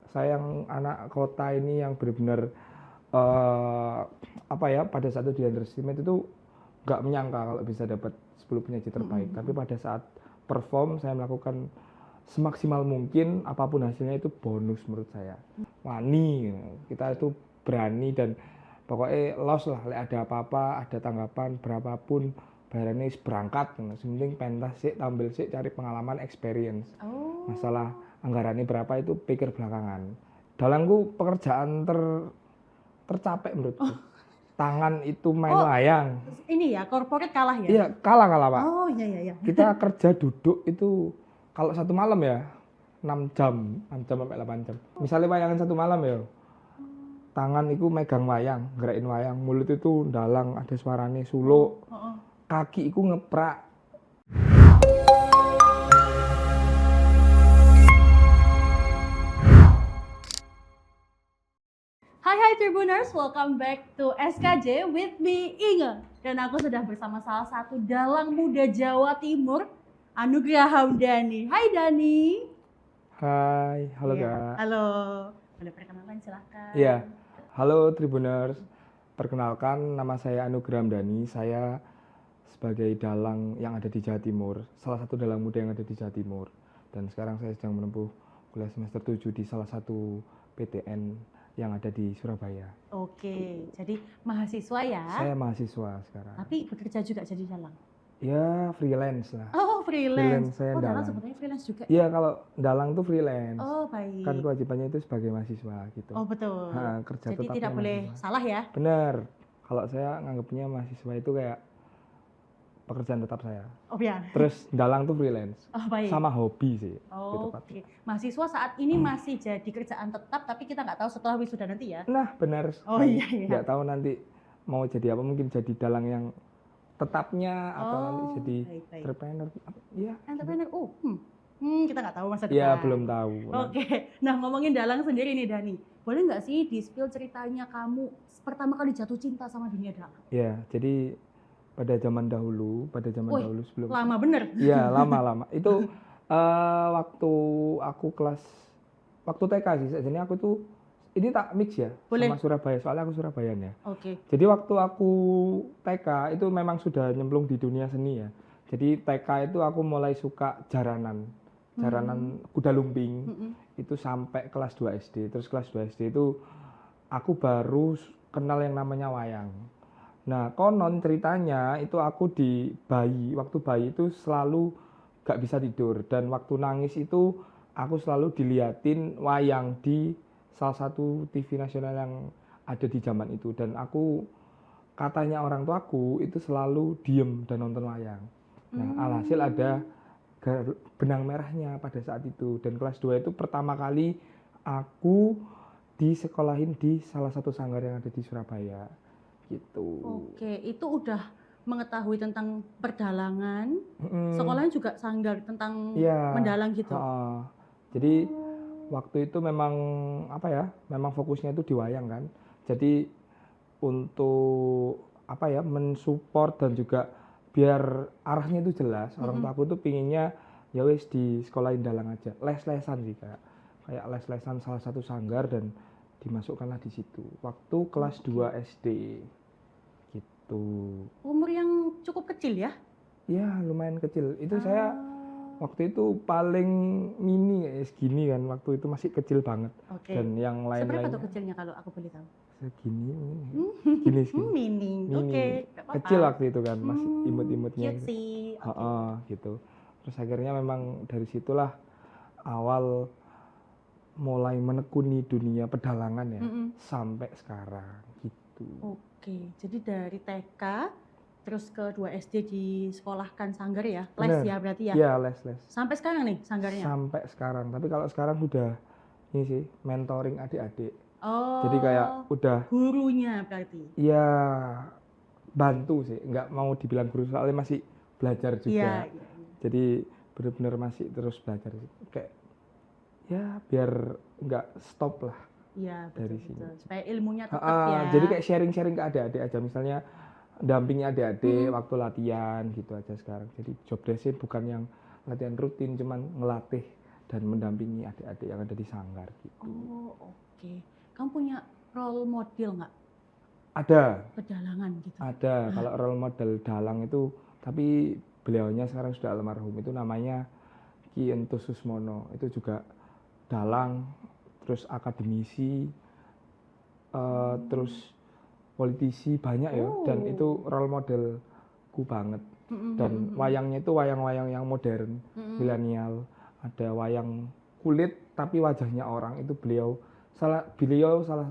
saya yang anak kota ini yang benar-benar pada saat itu di underestimate itu nggak menyangka kalau bisa dapat 10 penyaji terbaik. Tapi pada saat perform saya melakukan semaksimal mungkin, apapun hasilnya itu bonus menurut saya. Wani, kita itu berani dan pokoknya los lah, ada apa-apa, ada tanggapan berapapun, bayarannya berangkat, penting pentas sih, tampil sih, cari pengalaman, experience. Masalah anggarannya berapa itu pikir belakangan. Dalangku pekerjaan tercapek menurutku. Tangan itu main wayang. Ini ya, corporate kalah ya? Iya, kalah Pak. Oh iya. Kita kerja duduk itu kalau satu malam ya 6 jam sampai 8 jam. Misalnya wayangan satu malam ya, tangan itu megang wayang, gerakin wayang, mulut itu dalang, ada suaranya suluk, kaki itu ngeprak. Hai Tribuners, welcome back to SKJ with me Inge. Dan aku sudah bersama salah satu dalang muda Jawa Timur, Anugrah Hamdani. Hai Dani. Hai, halo Kak. Halo, boleh perkenalkan silahkan. Iya, halo Tribuners. Perkenalkan, nama saya Anugrah Hamdani. Saya sebagai dalang yang ada di Jawa Timur, salah satu dalang muda yang ada di Jawa Timur. Dan sekarang saya sedang menempuh kuliah semester 7 di salah satu PTN yang ada di Surabaya. Oke, jadi mahasiswa ya? Saya mahasiswa sekarang. Tapi bekerja juga jadi dalang? Ya, freelance lah. Oh, freelance. Saya dalang sebenarnya freelance juga? Iya, kalau dalang tuh freelance. Oh, baik. Kan kewajibannya itu sebagai mahasiswa gitu. Oh, betul. Kerja jadi tetapnya tidak boleh mahasiswa. salah ya? Bener. Kalau saya nganggapnya mahasiswa itu kayak pekerjaan tetap saya. Oh ya. Terus dalang tuh freelance. Oh, baik. Sama hobi sih. Oh, oke. Mahasiswa saat ini masih jadi kerjaan tetap, tapi kita nggak tahu setelah wisuda nanti ya? Nah, benar. Oh iya. Nggak tahu nanti mau jadi apa, mungkin jadi dalang yang tetapnya atau nanti jadi entrepreneur. Iya. Entrepreneur. Kita nggak tahu masa depan. Iya, belum tahu. Oke. Nah, ngomongin dalang sendiri nih Dani. Boleh nggak sih di-spill ceritanya kamu pertama kali jatuh cinta sama dunia dalang? Iya, jadi pada zaman dahulu sebelum lama bener. Iya, lama. Itu waktu aku waktu TK sih. Jadi aku tuh ini tak mix ya. Boleh. Sama Surabaya, soalnya aku Surabayaan ya. Oke. Jadi waktu aku TK itu memang sudah nyemplung di dunia seni ya. Jadi TK itu aku mulai suka jaranan kuda lumping. Itu sampai kelas 2 SD. Terus kelas 2 SD itu aku baru kenal yang namanya wayang. Nah, konon ceritanya itu aku waktu bayi itu selalu gak bisa tidur. Dan waktu nangis itu aku selalu diliatin wayang di salah satu TV nasional yang ada di zaman itu. Dan katanya orang tuaku itu selalu diem dan nonton wayang. Nah, alhasil ada benang merahnya pada saat itu. Dan kelas 2 itu pertama kali aku disekolahin di salah satu sanggar yang ada di Surabaya. Gitu. Oke, itu udah mengetahui tentang perdalangan. Sekolahnya juga sanggar tentang mendalang gitu. Jadi waktu itu memang memang fokusnya itu di wayang kan. Jadi untuk mensupport dan juga biar arahnya itu jelas. Orang tua aku tuh pinginnya ya wis di sekolahin dalang aja. Les-lesan sih kayak les-lesan salah satu sanggar dan dimasukkanlah di situ. Waktu kelas 2 SD. Gitu. Umur yang cukup kecil ya? Iya, lumayan kecil. Itu saya waktu itu paling mini segini kan. Waktu itu masih kecil banget. Dan yang lain-lain. Seberapa tuh kecilnya kalau aku boleh tahu? Segini. Mini. Oke. Kecil waktu itu kan, masih imut-imutnya. Cute sih. Gitu. Terus akhirnya memang dari situlah awal mulai menekuni dunia pedalangan ya, sampai sekarang gitu. Oke, jadi dari TK terus ke 2 SD disekolahkan sanggar ya? Les ya berarti ya? Iya, les. Sampai sekarang nih sanggarnya? Sampai sekarang, tapi kalau sekarang udah ini sih, mentoring adik-adik. Oh, jadi kayak udah gurunya berarti? Iya, bantu sih, nggak mau dibilang guru soalnya masih belajar juga. Iya. Jadi benar-benar masih terus belajar sih. Kayak ya biar nggak stop lah. Iya, dari sini. Supaya ilmunya tetap ya. Jadi kayak sharing-sharing ke adik-adik aja, misalnya dampingi adik-adik waktu latihan gitu aja sekarang. Jadi job desk bukan yang latihan rutin, cuman ngelatih dan mendampingi adik-adik yang ada di sanggar gitu. Oh, Oke. Kamu punya role model nggak Ada, pedalangan gitu? ada. Kalau role model dalang itu, tapi beliaunya sekarang sudah almarhum. Itu namanya Ki Entus Susmono. Itu juga dalang, terus akademisi, terus politisi banyak ya. Dan itu role modelku banget. Dan wayangnya itu wayang-wayang yang modern, milenial. Ada wayang kulit tapi wajahnya orang, itu beliau salah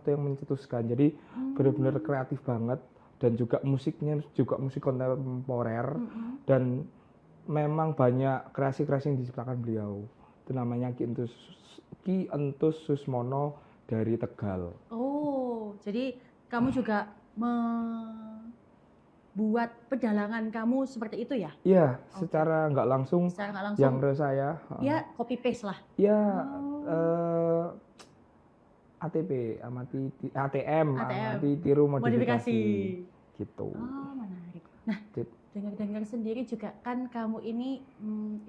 satu yang mencetuskan. Jadi benar-benar kreatif banget, dan juga musiknya juga musik kontemporer, dan memang banyak kreasi-kreasi yang diciptakan beliau. Itu namanya Ki Entus Susmono dari Tegal. Oh, jadi kamu juga membuat pedalangan kamu seperti itu ya? Iya, secara nggak langsung, Secara nggak langsung, yang menurut saya, ya copy paste lah. ya Oh. ATP, ATM, ATM. amati tiru modifikasi, Modifikasi. gitu. Oh, menarik. Nah, Jadi, dengar-dengar sendiri juga kan kamu ini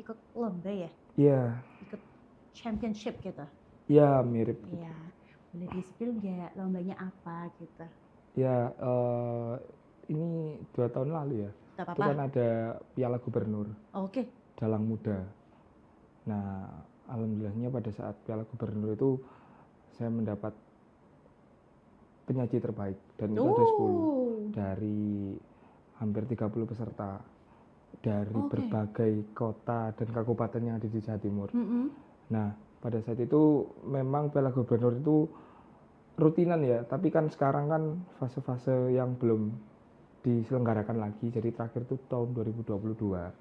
ikut lomba ya? iya, Ikut championship gitu? iya mirip. Iya. Boleh di-spill nggak lombanya apa gitu? Ya, ini 2 tahun lalu ya. Gak Itu apa-apa. kan ada Piala Gubernur Oke. Dalang Muda. Nah, alhamdulillahnya pada saat Piala Gubernur itu saya mendapat penyaji terbaik, dan itu ada 10 dari hampir 30 peserta dari berbagai kota dan kabupaten yang ada di Jawa Timur. Nah, pada saat itu memang Piala Gubernur itu rutinan ya, tapi kan sekarang kan fase-fase yang belum diselenggarakan lagi. Jadi terakhir itu tahun 2022,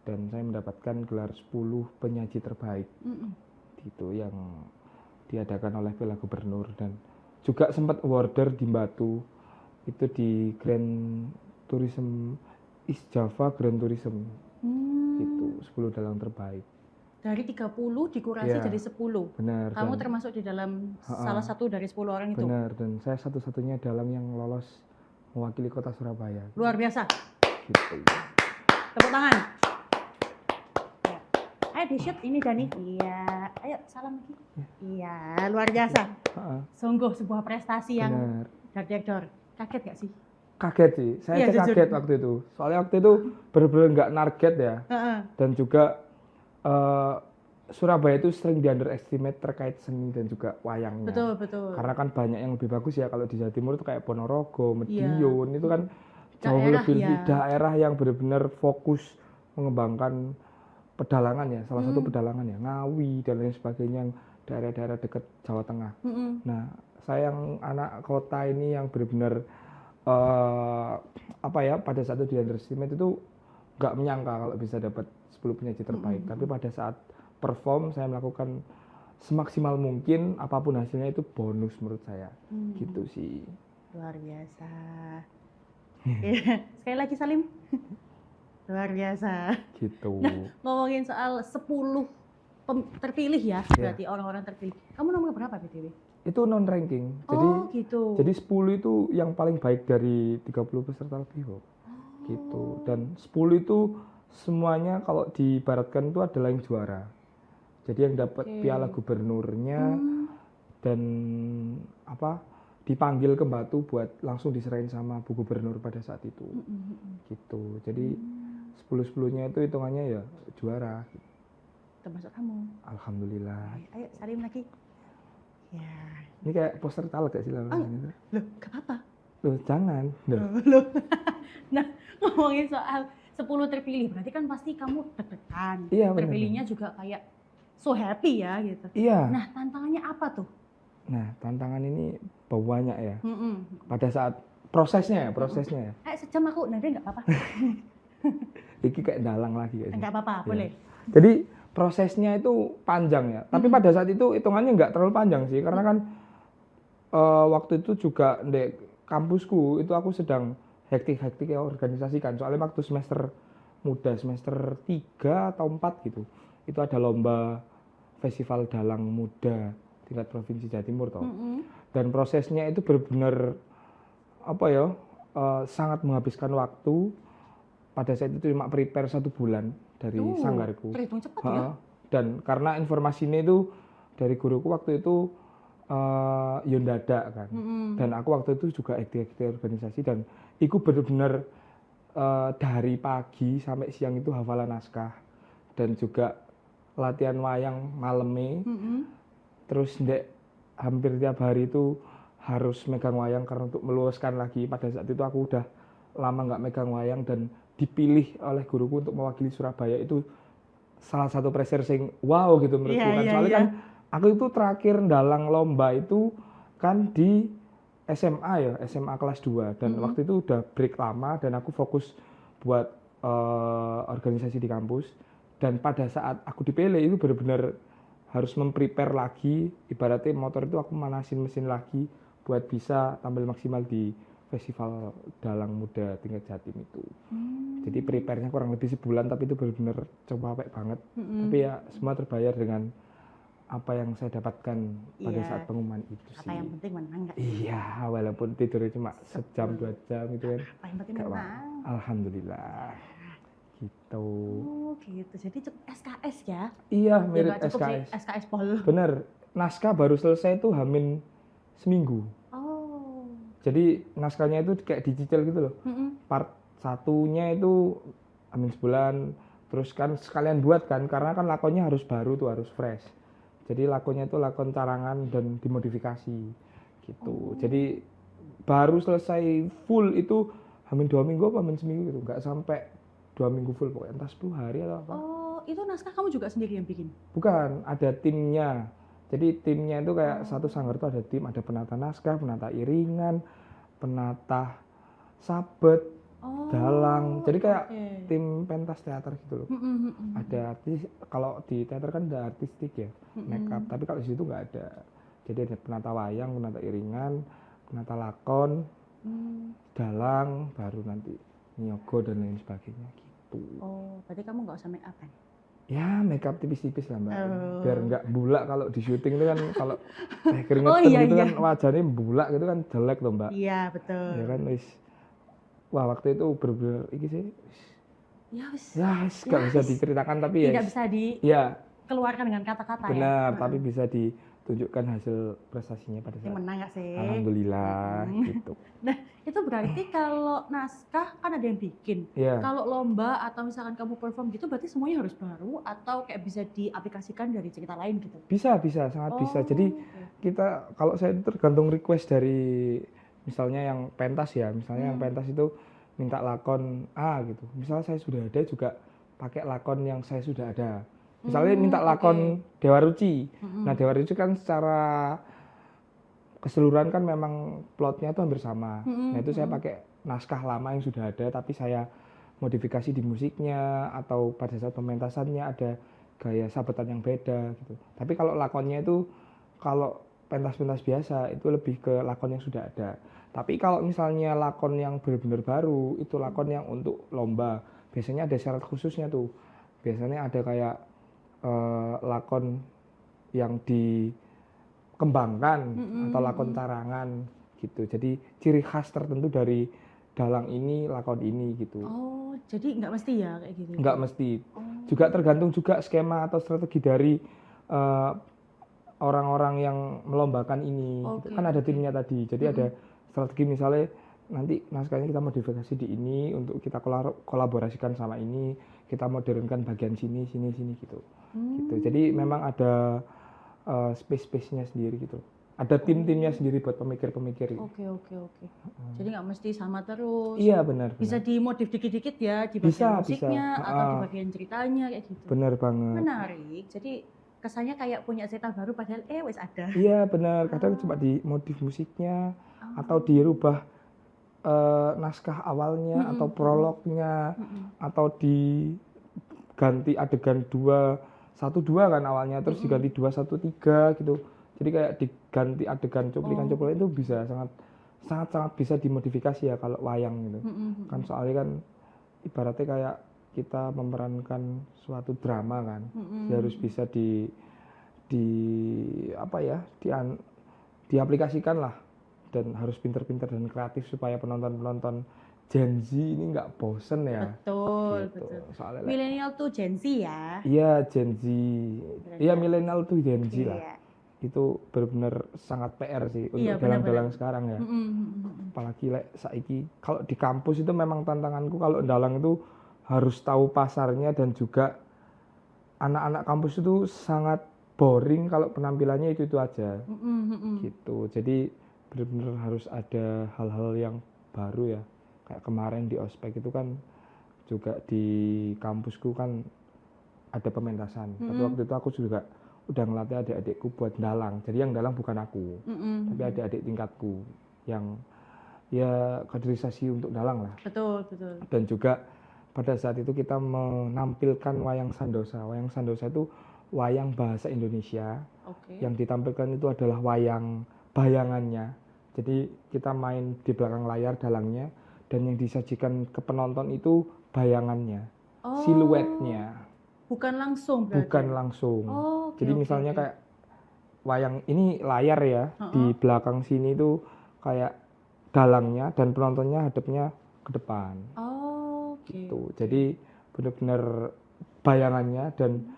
dan saya mendapatkan gelar 10 penyaji terbaik gitu, yang diadakan oleh Piala Gubernur, dan juga sempat awarder di Batu, itu di Grand Tourism East Java Grand Tourism, itu 10 dalang terbaik. Dari 30 dikurasi Ya, jadi 10. Benar. Kamu dan- termasuk di dalam salah satu dari 10 orang itu. Benar, dan saya satu-satunya dalang yang lolos mewakili kota Surabaya. Luar biasa. Gitu. Tepuk tangan. Ya. Ayo di shoot ini Dani. Iya. Ayo salam lagi. Iya, luar biasa. Sungguh sebuah prestasi yang Benar. dar-dar. Kaget gak sih? Kaget sih, saya Iya, aja jujur. kaget waktu itu. Soalnya waktu itu benar-benar nggak target ya. Dan juga Surabaya itu sering di underestimate terkait seni dan juga wayangnya. Betul, betul. Karena kan banyak yang lebih bagus ya, kalau di Jawa Timur itu kayak Ponorogo, Iya. Medion, itu kan jauh Daerah lebih ya. daerah yang benar-benar fokus mengembangkan pedalangan ya, salah satu pedalangan ya, Ngawi dan lain sebagainya, yang daerah-daerah dekat Jawa Tengah. Nah, saya yang anak kota ini yang benar-benar pada saat itu di underestimate itu nggak menyangka kalau bisa dapat 10 penyaji terbaik. Tapi pada saat perform saya melakukan semaksimal mungkin, apapun hasilnya itu bonus menurut saya. Gitu sih. Luar biasa. Sekali lagi Salim. Luar biasa. Gitu. Nah, ngomongin soal 10 terpilih ya, berarti orang-orang terpilih. Kamu nomor berapa BTW? Itu non ranking. Gitu. Jadi 10 itu yang paling baik dari 30 peserta lebih kok. Gitu. Dan 10 itu semuanya kalau diibaratkan itu adalah yang juara. Jadi yang dapat piala gubernurnya dan dipanggil ke Batu buat langsung diserahin sama Bu Gubernur pada saat itu. Gitu. Jadi 10-10-nya itu hitungannya ya juara. Termasuk kamu. Alhamdulillah. Ayo Salim lagi. Ya. Ini kayak poster caleg gak sih namanya? Loh, gak apa-apa. Loh, jangan. Loh. Nah, ngomongin soal 10 terpilih, berarti kan pasti kamu deg-degan. Iya, terpilihnya juga kayak so happy ya gitu. Iya. Nah, tantangannya apa tuh? Nah, tantangan ini banyak ya. Pada saat prosesnya ya. Sejam aku nanti nggak apa-apa. Iki kayak dalang lagi guys. Nggak apa-apa, boleh. Jadi prosesnya itu panjang ya. Tapi pada saat itu hitungannya nggak terlalu panjang sih, karena kan waktu itu juga di kampusku itu aku sedang hektik ya organisasikan. Soalnya waktu semester muda, semester 3 atau 4 gitu, itu ada lomba festival dalang muda tingkat provinsi Jawa Timur toh. Dan prosesnya itu benar-benar sangat menghabiskan waktu. Pada saat itu cuma prepare 1 bulan dari sanggarku. Terhitung cepat ya. Dan karena informasi ini itu dari guruku waktu itu yo ndadak kan. Dan aku waktu itu juga aktif organisasi dan iku bener-bener dari pagi sampai siang itu hafalan naskah dan juga latihan wayang maleme. Terus ndek hampir tiap hari itu harus megang wayang karena untuk meluaskan lagi. Pada saat itu aku udah lama nggak megang wayang dan dipilih oleh guruku untuk mewakili Surabaya itu salah satu pressure sing wow gitu menurutku kan. Soalnya kan aku itu terakhir ndalang lomba itu kan di SMA ya, SMA kelas 2 dan waktu itu udah break lama dan aku fokus buat organisasi di kampus dan pada saat aku dipilih itu benar-benar harus memprepare lagi, ibaratnya motor itu aku manasin mesin lagi buat bisa tampil maksimal di festival Dalang Muda tingkat Jatim itu. Jadi prepare-nya kurang lebih sebulan tapi itu benar-benar capek banget. Tapi ya semua terbayar dengan apa yang saya dapatkan pada saat pengumuman itu sih. Apa yang penting menang nggak? Iya, walaupun tidurnya cuma sejam 2 jam gitu kan. Apa yang penting menang? Alhamdulillah. Gitu. Oh gitu, jadi SKS ya? Iya, mirip nggak cukup SKS. sih, SKS Pol. Bener, naskah baru selesai tuh hamin seminggu. Oh. Jadi naskahnya itu kayak dicicil gitu loh. Part satunya itu hamin sebulan, terus kan sekalian buat kan, karena kan lakonnya harus baru tuh, harus fresh. Jadi lakonnya itu lakon carangan dan dimodifikasi gitu. Jadi baru selesai full itu hamin 2 minggu apa hamin seminggu gitu, nggak sampai 2 minggu full pokoknya, entah 10 hari atau apa. Oh, itu naskah kamu juga sendiri yang bikin? Bukan, ada timnya. Jadi timnya itu kayak satu sanggar itu ada tim, ada penata naskah, penata iringan, penata sabet, dalang. Jadi kayak tim pentas teater gitu loh. Ada artis, kalau di teater kan ada artistik ya, make up. Tapi kalau di situ nggak ada. Jadi ada penata wayang, penata iringan, penata lakon, dalang, baru nanti nyogo dan lain sebagainya gitu. Oh, berarti kamu nggak usah make up kan? Ya, make up tipis-tipis lah mbak, biar nggak bulak kalau di syuting itu kan kalau keringetan gitu kan wajahnya bulak gitu kan jelek loh mbak. Iya betul. Ya kan wis, wah waktu itu bener-bener iki sih. Ya wis nggak bisa diceritakan tapi ya. Tidak bisa dikeluarkan dengan kata-kata ya. Benar, tapi bisa ditunjukkan hasil prestasinya pada saat. Menang nggak sih? Alhamdulillah gitu. Nah itu berarti kalau naskah kan ada yang bikin. Kalau lomba atau misalkan kamu perform gitu berarti semuanya harus baru atau kayak bisa diaplikasikan dari cerita lain gitu? Bisa, sangat bisa. Jadi kita kalau saya itu tergantung request dari misalnya yang pentas ya, misalnya yang pentas itu minta lakon A gitu. Misalnya saya sudah ada juga pakai lakon yang saya sudah ada. Misalnya minta lakon Dewa Ruci. Nah Dewa Ruci kan secara keseluruhan kan memang plotnya itu hampir sama. Nah itu saya pakai naskah lama yang sudah ada tapi saya modifikasi di musiknya atau pada saat pementasannya ada gaya sabetan yang beda gitu. Tapi kalau lakonnya itu kalau pentas-pentas biasa itu lebih ke lakon yang sudah ada. Tapi kalau misalnya lakon yang benar-benar baru itu lakon yang untuk lomba. Biasanya ada syarat khususnya tuh. Biasanya ada kayak lakon yang dikembangkan atau lakon carangan gitu. Jadi ciri khas tertentu dari dalang ini, lakon ini gitu. Oh, jadi nggak mesti ya kayak gitu? Nggak mesti. Juga tergantung juga skema atau strategi dari orang-orang yang melombakan ini. Gitu. Kan ada timnya tadi. Jadi ada strategi misalnya nanti naskahnya kita modifikasi di ini untuk kita kolaborasikan sama ini, kita modernkan bagian sini gitu. Gitu. Jadi memang ada space-nya sendiri gitu. Ada tim-timnya sendiri buat pemikir-pemikir. Oke. Jadi nggak mesti sama terus. Iya benar. Bisa dimodif dikit-dikit ya di bagian musiknya atau di bagian ceritanya kayak gitu. Benar banget. Menarik. Jadi kesannya kayak punya cerita baru padahal wis ada. Iya benar. Kadang cuma dimodif musiknya atau dirubah naskah awalnya atau prolognya atau diganti adegan 1-2 kan awalnya terus diganti 2-1-3 gitu. Jadi kayak diganti adegan cuplikan-cuplikan itu bisa sangat bisa dimodifikasi ya kalau wayang gitu. Kan soalnya kan ibaratnya kayak kita memerankan suatu drama kan. Jadi harus bisa diaplikasikan lah dan harus pinter-pinter dan kreatif supaya penonton Gen Z ini nggak bosen ya. Betul. Milenial tuh Gen Z ya? Iya Gen Z. Iya milenial tuh Gen Z lah. itu benar-benar sangat PR sih untuk Iya, dalang-dalang benar-benar. sekarang ya. Mm-mm. Apalagi saiki kalau di kampus itu memang tantanganku kalau dalang itu harus tahu pasarnya, dan juga anak-anak kampus itu sangat boring kalau penampilannya itu aja Mm-mm. gitu. Jadi benar-benar harus ada hal-hal yang baru ya. Kayak kemarin di ospek itu kan juga di kampusku kan ada pementasan. Tapi waktu itu aku juga udah ngelatih adik-adikku buat dalang. Jadi yang dalang bukan aku, tapi adik-adik tingkatku yang ya kaderisasi untuk dalang lah. Betul, betul. Dan juga pada saat itu kita menampilkan wayang Sandosa. Wayang Sandosa itu wayang bahasa Indonesia. Oke. Yang ditampilkan itu adalah wayang bayangannya. Jadi kita main di belakang layar dalangnya, dan yang disajikan ke penonton itu bayangannya, siluetnya. Bukan langsung berarti? Bukan langsung. Okay, jadi misalnya kayak wayang ini layar ya, di belakang sini tuh kayak dalangnya dan penontonnya hadapnya ke depan. Gitu. Jadi benar-benar bayangannya dan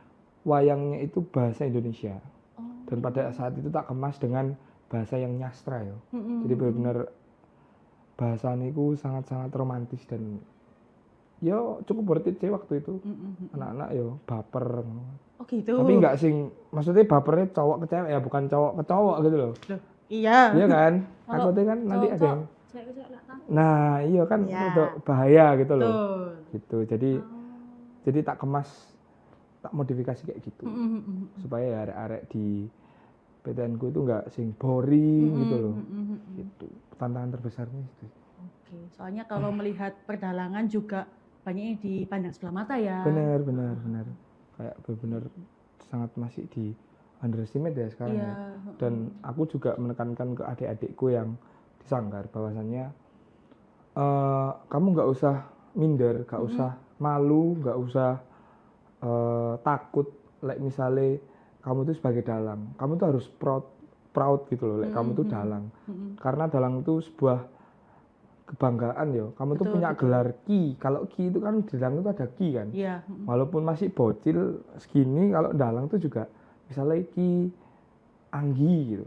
wayangnya itu bahasa Indonesia. Dan pada saat itu tak kemas dengan bahasa yang nyastra ya. Jadi benar-benar bahasanya itu sangat-sangat romantis, dan yo cukup worth it sih waktu itu. Anak-anak yo baper. Oh gitu. Tapi enggak sing, maksudnya bapernya cowok ke cewek ya, bukan cowok ke cowok gitu loh. Iya. Iya kan? Aku tuh kan nanti ada yang cewek-cewek nah iya kan untuk bahaya gitu loh. Gitu. Jadi tak kemas, tak modifikasi kayak gitu. Supaya ya arek-arek di PTN ku itu enggak sing boring gitu loh. Gitu. Tantangan terbesarnya itu. Oke. Soalnya kalau melihat perdalangan juga banyaknya dipandang sebelah mata ya. Benar. Kayak benar sangat masih di underestimate ya sekarang ya. Dan aku juga menekankan ke adik-adikku yang di Sanggar bahwasannya kamu nggak usah minder, nggak usah malu, nggak usah takut. Like misalnya kamu tuh sebagai dalang, kamu tuh harus proud gitu loh. Like kamu tuh dalang, karena dalang itu sebuah kebanggaan ya. Kamu tuh punya gelar Ki. Kalau Ki itu kan di dalang itu ada Ki kan. Iya. Walaupun masih bocil segini, kalau dalang tuh juga misalnya Ki Anggi gitu,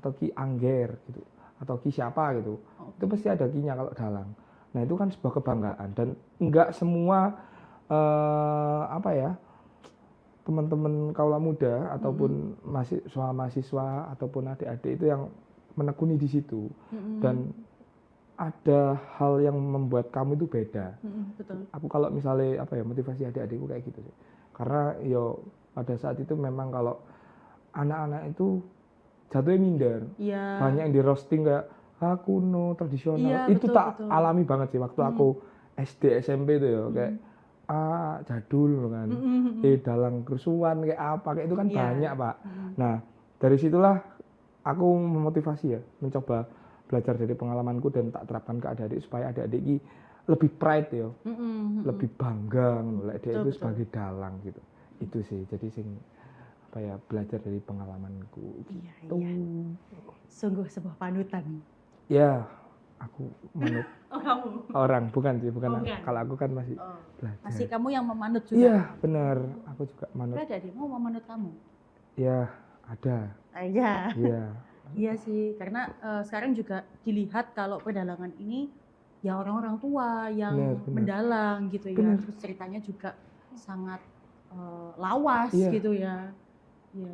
atau Ki Angger gitu, atau Ki siapa gitu. Itu pasti ada Ki-nya kalau dalang. Nah itu kan sebuah kebanggaan, dan enggak semua teman-teman kaula muda ataupun mahasiswa ataupun adik-adik itu yang menekuni di situ. Dan ada hal yang membuat kamu itu beda. Betul. Aku kalau misalnya motivasi adik-adikku kayak gitu sih. Karena yo pada saat itu memang kalau anak-anak itu jatuhnya minder. Iya. Banyak yang di roasting kayak kuno, tradisional. Iya, itu betul, tak alami banget sih waktu aku SD SMP itu ya, kayak jadul kan. Dalang kerusuhan kayak apa, kayak itu kan banyak, Pak. Nah, dari situlah aku memotivasi ya, mencoba belajar dari pengalamanku dan tak terapkan ke adik-adik supaya adik-adik ini lebih pride ya, lebih bangga ngelihat dia itu sebagai dalang gitu. Itu sih, jadi belajar dari pengalamanku gitu. Iya. Sungguh sebuah panutan. Ya, aku manut kamu? orang, bukan. Kalau aku kan masih belajar. Masih kamu yang memanut juga? Iya, benar. Aku juga manut. Ada dia mau memanut kamu? Ya, ada. Iya. Iya. Iya sih, karena sekarang juga dilihat kalau pedalangan ini ya orang-orang tua yang mendalang gitu ya. Terus ceritanya juga sangat lawas gitu ya. Iya.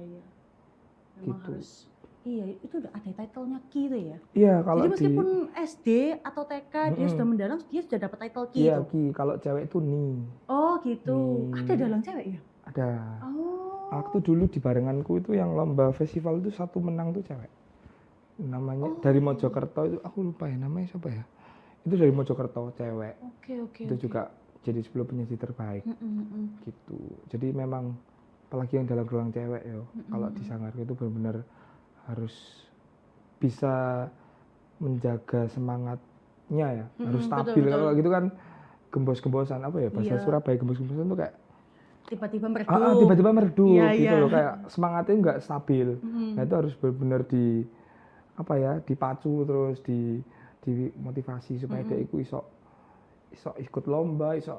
Memang gitu. harus. Iya, itu udah ada title-nya Ki itu ya. Iya, kalau jadi meskipun SD atau TK dia sudah mendalang, dia sudah dapat title Ki. Iya, Ki. Kalau cewek itu Ni. Oh, gitu. Ada dalang cewek ya? Ada. Aku dulu di barenganku itu yang lomba festival itu satu menang tuh cewek. Namanya dari Mojokerto itu, aku lupa ya namanya siapa ya. Itu dari Mojokerto, cewek. Oke. Itu juga jadi 10 penyaji terbaik. Gitu. Jadi memang apalagi yang dalam gelang cewek ya. Kalau di Sanggar itu benar-benar harus bisa menjaga semangatnya ya, harus stabil. Kalau gitu kan gembos-gembosan bahasa Surabaya, gembos-gembosan tuh kayak tiba-tiba meredup. Tiba-tiba meredup gitu loh, kayak semangatnya nggak stabil. Nah itu harus benar-benar dipacu terus dimotivasi supaya dia iso ikut lomba, iso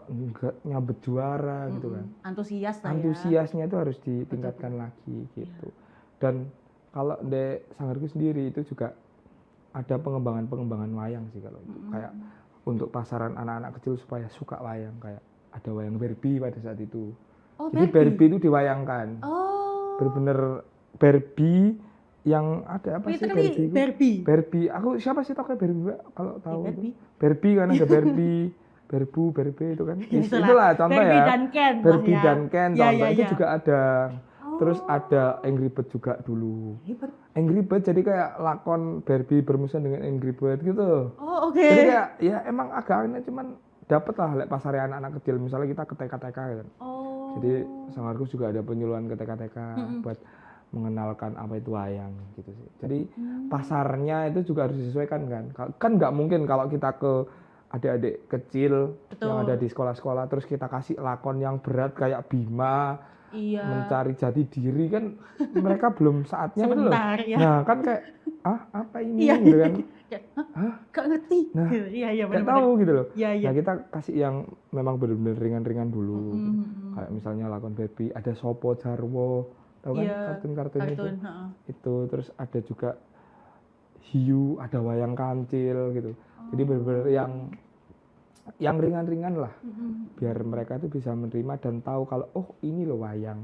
nyabet juara gitu kan. Antusiasnya itu harus ditingkatkan lagi gitu. Dan kalau di sanggarku sendiri itu juga ada pengembangan wayang sih kalau itu. Kayak untuk pasaran anak-anak kecil supaya suka wayang, kayak ada wayang Barbie pada saat itu. Jadi Barbie itu diwayangkan. Bener-bener Barbie yang ada apa sih Barbie? Barbie. Aku siapa sih tokoh Barbie, Mbak? Kalau tahu itu. Barbie kan ada Barbie, Barbie itu kan. Itulah contoh Barbie ya. Dan Ken Barbie ya. dan Ken contoh itu juga ada. Terus ada Angry Bird juga dulu. Angry Bird jadi kayak lakon Barbie bermusuhan dengan Angry Bird gitu. Jadi kayak ya emang agak aneh, cuman dapet lah lek pasarnya anak-anak kecil. Misalnya kita ke TK-TK kan. Jadi sanggarku juga ada penyuluhan ke TK-TK buat mengenalkan apa itu wayang gitu sih. Jadi pasarnya itu juga harus disesuaikan kan. Kan nggak mungkin kalau kita ke adik-adik kecil yang ada di sekolah-sekolah terus kita kasih lakon yang berat kayak Bima, mencari jati diri, kan mereka belum saatnya itu loh. Nah kan kayak apa ini gitu kan. Gak ngerti. Nah, gak tahu gitu loh. Nah kita kasih yang memang benar-benar ringan-ringan dulu. Kayak misalnya lakon Barbie, ada Sopo Jarwo, tahu kan kartun-kartun itu. Terus ada juga hiu, ada wayang kancil gitu. Jadi benar-benar yang ringan-ringan lah, biar mereka itu bisa menerima dan tahu kalau ini loh wayang.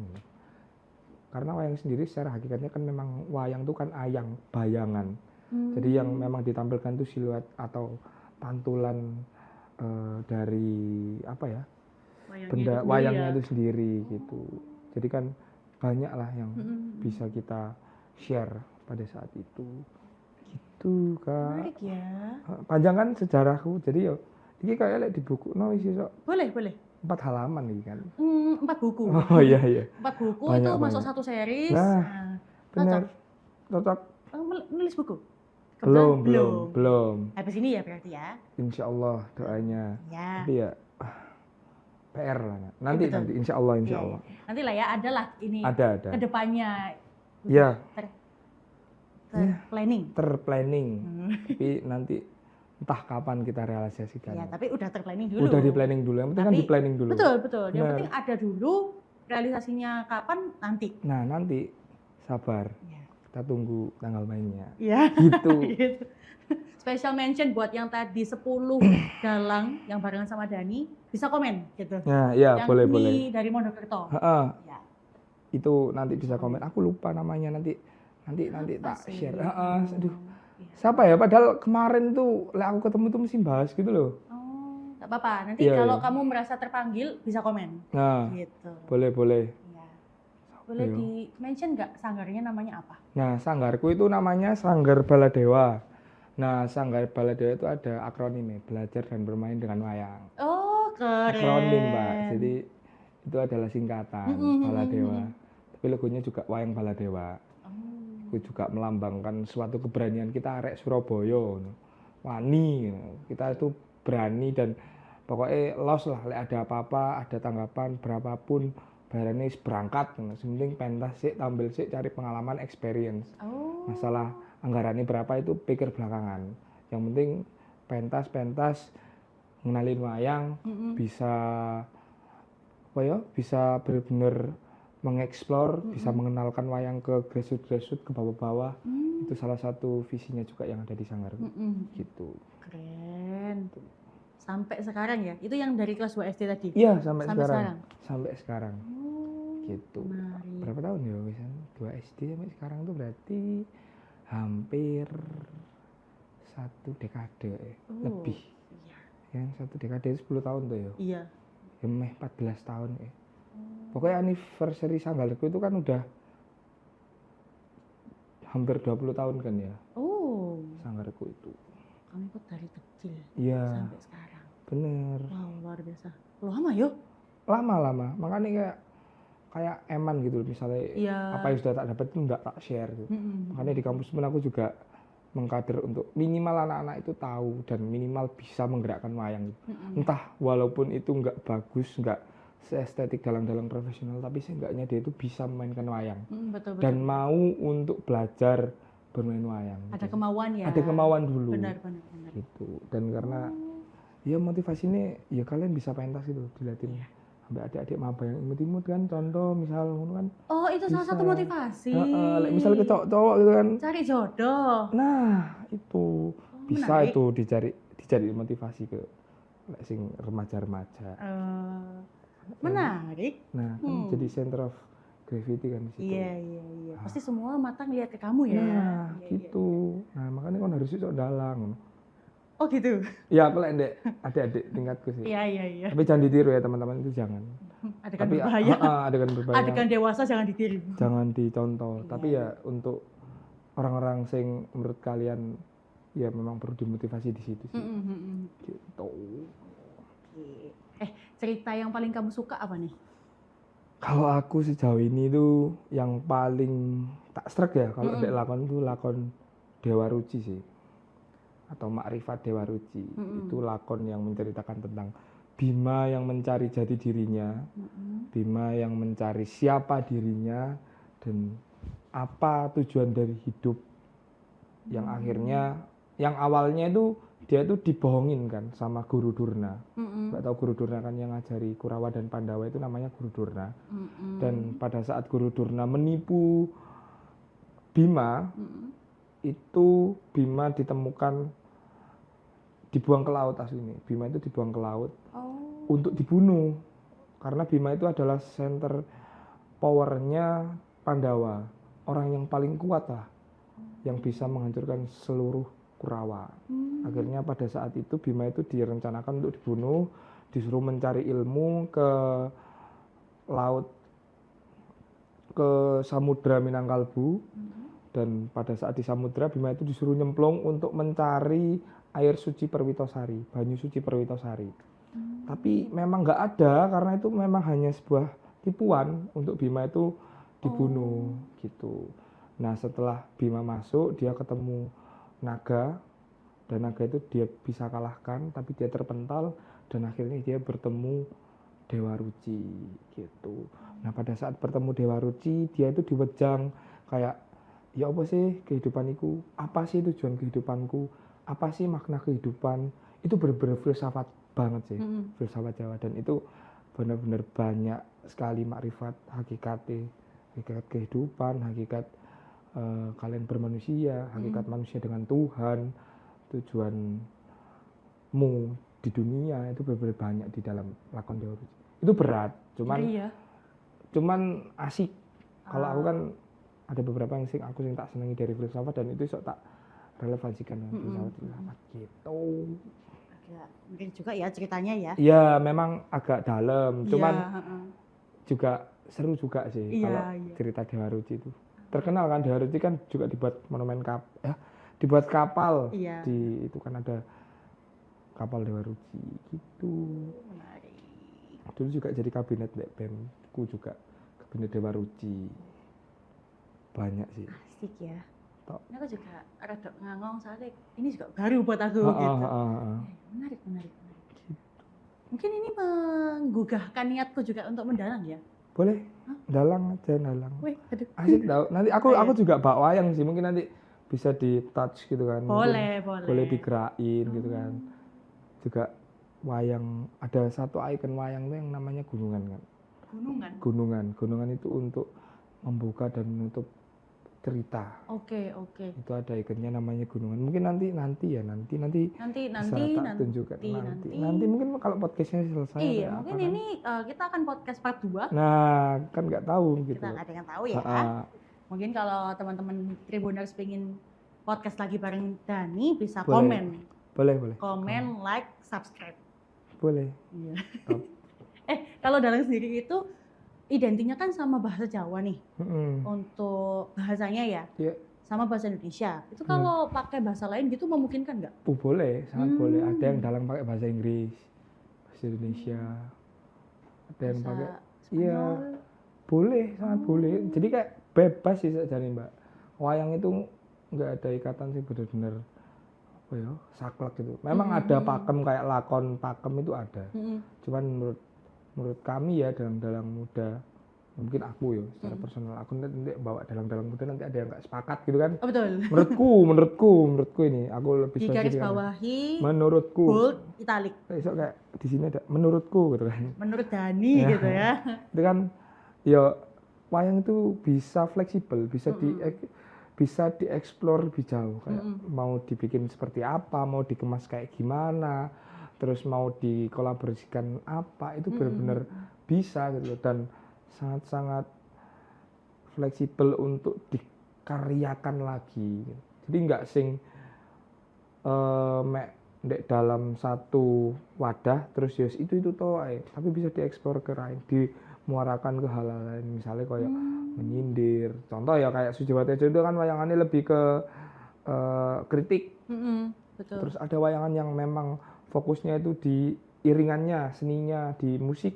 Karena wayang sendiri secara hakikatnya kan memang wayang itu kan ayang, bayangan. Jadi yang memang ditampilkan itu siluet atau pantulan dari apa ya, benda wayangnya itu sendiri gitu. Jadi kan banyak lah yang bisa kita share pada saat itu. Gitu Kak. Menarik ya. Panjang kan sejarahku, jadi ini kayak di buku wis iso. Boleh. 4 halaman nih kan. 4 buku. Oh iya. 4 buku banyak, itu masuk satu series. Nah, benar. Cocok. Nulis buku? Belum. Habis ini ya berarti ya. Insya Allah doanya. Ya. Tapi ya PR lah. Nanti insya Allah. Nanti lah ya, ada lah ini. Ada. Kedepannya. Ya. Terplanning. Tapi nanti entah kapan kita realisasikan. Ya, tapi udah terplanning dulu. Udah di planning dulu. Yang penting kan di planning dulu. Betul. Yang penting ada dulu, realisasinya kapan nanti. Nah, nanti sabar. Ya. Kita tunggu tanggal mainnya. Iya. Gitu. Special mention buat yang tadi 10 dalang yang barengan sama Dani, bisa komen gitu. Nah, ya, boleh. Yang dari Monokerto. Ya. Itu nanti bisa komen. Aku lupa namanya, nanti tak share. Aduh. Siapa ya? Padahal kemarin tuh aku ketemu tuh mesti bahas gitu loh. Gak apa-apa. Nanti kalau kamu merasa terpanggil bisa komen. Nah, gitu. Boleh. Ya. Boleh di mention nggak sanggarnya namanya apa? Nah, sanggarku itu namanya Sanggar Baladewa. Nah, Sanggar Baladewa itu ada akronimnya, belajar dan bermain dengan wayang. Oh, keren. Akronim, Mbak. Jadi itu adalah singkatan Baladewa. Tapi logonya juga wayang Baladewa. Itu juga melambangkan suatu keberanian kita arek Surabaya, wani, kita itu berani dan pokoknya los lah, ada apa-apa, ada tanggapan berapapun, bayarannya berangkat, sementing pentas sih, tampil sih, cari pengalaman, experience. Masalah anggarannya berapa itu pikir belakangan, yang penting pentas ngenalin wayang, bisa benar-benar mengeksplor, bisa mengenalkan wayang ke grassroots, ke bawah-bawah. Itu salah satu visinya juga yang ada di Sanggar. Gitu. Keren. Sampai sekarang ya? Itu yang dari kelas 2 SD tadi? Iya, sampai sekarang. Gitu. Mari. Berapa tahun ya, Wisan? 2 SD sampai sekarang tuh berarti hampir 1 dekade lebih. Iya. Yang 1 dekade itu 10 tahun tuh ya? Iya. Ya, 14 tahun ya. Pokoknya anniversary Sanggarku itu kan udah hampir 20 tahun kan ya. Sanggarku itu. Kamu ikut dari kecil sampai sekarang. Bener. Wow, luar biasa. Lama ya? Lama. Makanya kayak eman gitu misalnya apa yang sudah tak dapat itu enggak tak share gitu. Makanya di kampus pun aku juga mengkader untuk minimal anak-anak itu tahu dan minimal bisa menggerakkan wayang gitu. Entah walaupun itu enggak bagus, enggak seestetik dalang-dalang profesional, tapi seenggaknya dia itu bisa memainkan wayang. Betul. Dan mau untuk belajar bermain wayang. Ada kemauan ya? Ada kemauan dulu. Benar. Gitu. Dan karena ya motivasinya ya kalian bisa pentas gitu dilatih. Sampai adik-adik maba yang imut-imut kan, contoh misal kan. Oh, itu salah satu motivasi. Misal ke cowok gitu kan. Cari jodoh. Nah, itu bisa menarik. itu dicari motivasi ke sing remaja-remaja. Menarik. Nah, kan jadi center of gravity kan di situ. Iya. Pasti semua mata ngeliat ke kamu ya. Nah, gitu. Nah, makanya kan harus iso dalang. Oh gitu. Ya, aku lek adik-adik tingkatku sih. Iya. Tapi jangan ditiru ya teman-teman, itu jangan. Adegan berbahaya. Adegan berbahaya. Adegan dewasa jangan ditiru. Jangan dicontoh. Tapi ya untuk orang-orang sing menurut kalian ya memang perlu dimotivasi di situ sih. Gitu. Cerita yang paling kamu suka apa nih? Kalau aku sejauh ini tuh yang paling tak struck ya kalau ada lakon itu lakon Dewa Ruci sih. Atau Makrifat Dewa Ruci. Itu lakon yang menceritakan tentang Bima yang mencari jati dirinya, Bima yang mencari siapa dirinya dan apa tujuan dari hidup. Yang akhirnya, yang awalnya itu dia itu dibohongin kan sama Guru Durna. Nggak tahu Guru Durna kan yang ngajari Kurawa dan Pandawa itu namanya Guru Durna. Dan pada saat Guru Durna menipu Bima, itu Bima ditemukan dibuang ke laut aslinya. Bima itu dibuang ke laut untuk dibunuh. Karena Bima itu adalah center powernya Pandawa. Orang yang paling kuat lah. Yang bisa menghancurkan seluruh Kurawa. Akhirnya pada saat itu Bima itu direncanakan untuk dibunuh. Disuruh mencari ilmu ke laut, ke Samudra Minangkalbu. Dan pada saat di Samudra Bima itu disuruh nyemplung untuk mencari air suci Perwitosari, banyu suci Perwitosari. Tapi memang nggak ada karena itu memang hanya sebuah tipuan untuk Bima itu dibunuh gitu. Nah setelah Bima masuk dia ketemu naga dan naga itu dia bisa kalahkan tapi dia terpental dan akhirnya dia bertemu Dewa Ruci gitu. Nah pada saat bertemu Dewa Ruci dia itu diwejang kayak ya apa sih kehidupanku, apa sih tujuan kehidupanku, apa sih makna kehidupan. Itu benar-benar filsafat banget sih, filsafat Jawa. Dan itu benar-benar banyak sekali makrifat, hakikat kehidupan, hakikat kalian bermanusia, hakikat manusia dengan Tuhan, tujuanmu di dunia. Itu benar-benar banyak di dalam lakon Dewa Ruci. Itu berat, cuman asik. Kalau aku kan ada beberapa yang aku tak senangi dari filsafat dan itu sok tak relevansikan dengan filsafat gitu. Agak mungkin juga ya ceritanya ya. Iya, memang agak dalam, cuman juga seru juga sih kalau cerita Dewa Ruci itu. Terkenal kan Dewa Ruci kan juga dibuat monumen dibuat kapal. Di itu kan ada kapal Dewa Ruci gitu. Menarik. Dulu juga jadi kabinet BEM-ku juga kabinet Dewa Ruci. Banyak sih. Asik ya. Ini aku juga rada ngangong soalnya ini juga baru buat aku gitu. Menarik. Mungkin ini menggugahkan niatku juga untuk mendalang ya. Boleh, dalang aja dalang. Wih, aduh. Asik tau. Nanti aku juga bawa wayang sih, mungkin nanti bisa di touch gitu kan. Boleh. Boleh digerakin gitu kan. Juga wayang, ada satu ikon wayang tuh yang namanya gunungan kan. Gunungan itu untuk membuka dan menutup cerita. Oke. Itu ada ikonnya namanya gunungan. Mungkin nanti bisa tak tunjukkan nanti mungkin kalau podcastnya selesai. Iya, mungkin ini kita akan podcast part 2. Nah, kan nggak tahu gitu. Kita nggak ada yang tahu ya. Mungkin kalau teman-teman Tribuners pengen podcast lagi bareng Dani bisa komen. Boleh. Komen, like, subscribe. Boleh. Iya. Kalau dalang sendiri itu identiknya kan sama bahasa Jawa nih. Untuk bahasanya ya. Iya. Sama bahasa Indonesia. Itu kalau pakai bahasa lain gitu memungkinkan nggak? Boleh, sangat boleh. Ada yang dalang pakai bahasa Inggris, bahasa Indonesia. Ada yang pakai iya. Boleh, sangat boleh. Jadi kayak bebas sih saja nih, Mbak. Wayang itu nggak ada ikatan sih, benar-benar apa ya, saklek gitu. Memang ada pakem kayak lakon pakem itu ada. Cuman menurut kami ya dalang-dalang muda Mungkin aku ya secara personal aku nanti bawa dalang-dalang muda nanti ada yang nggak sepakat gitu kan. Oh, betul. menurutku ini aku lebih Di garis spesifik bawahi, menurutku bold, italic. Besok kayak di sini ada menurutku gitu kan. Menurut Dani gitu ya. Itu kan ya wayang itu bisa fleksibel, bisa dieksplor lebih jauh kayak mau dibikin seperti apa, mau dikemas kayak gimana, terus mau dikolaborasikan apa, itu benar-benar bisa gitu dan sangat-sangat fleksibel untuk dikaryakan lagi. Jadi nggak sing ndek dalam satu wadah terus yes itu toh tapi bisa dieksplor ke lain, dimuarakan ke hal lain, misalnya kayak menyindir. Contoh ya kayak Sujiwatejo itu kan wayangannya lebih ke kritik. Betul. Terus ada wayangan yang memang fokusnya itu di iringannya, seninya, di musik.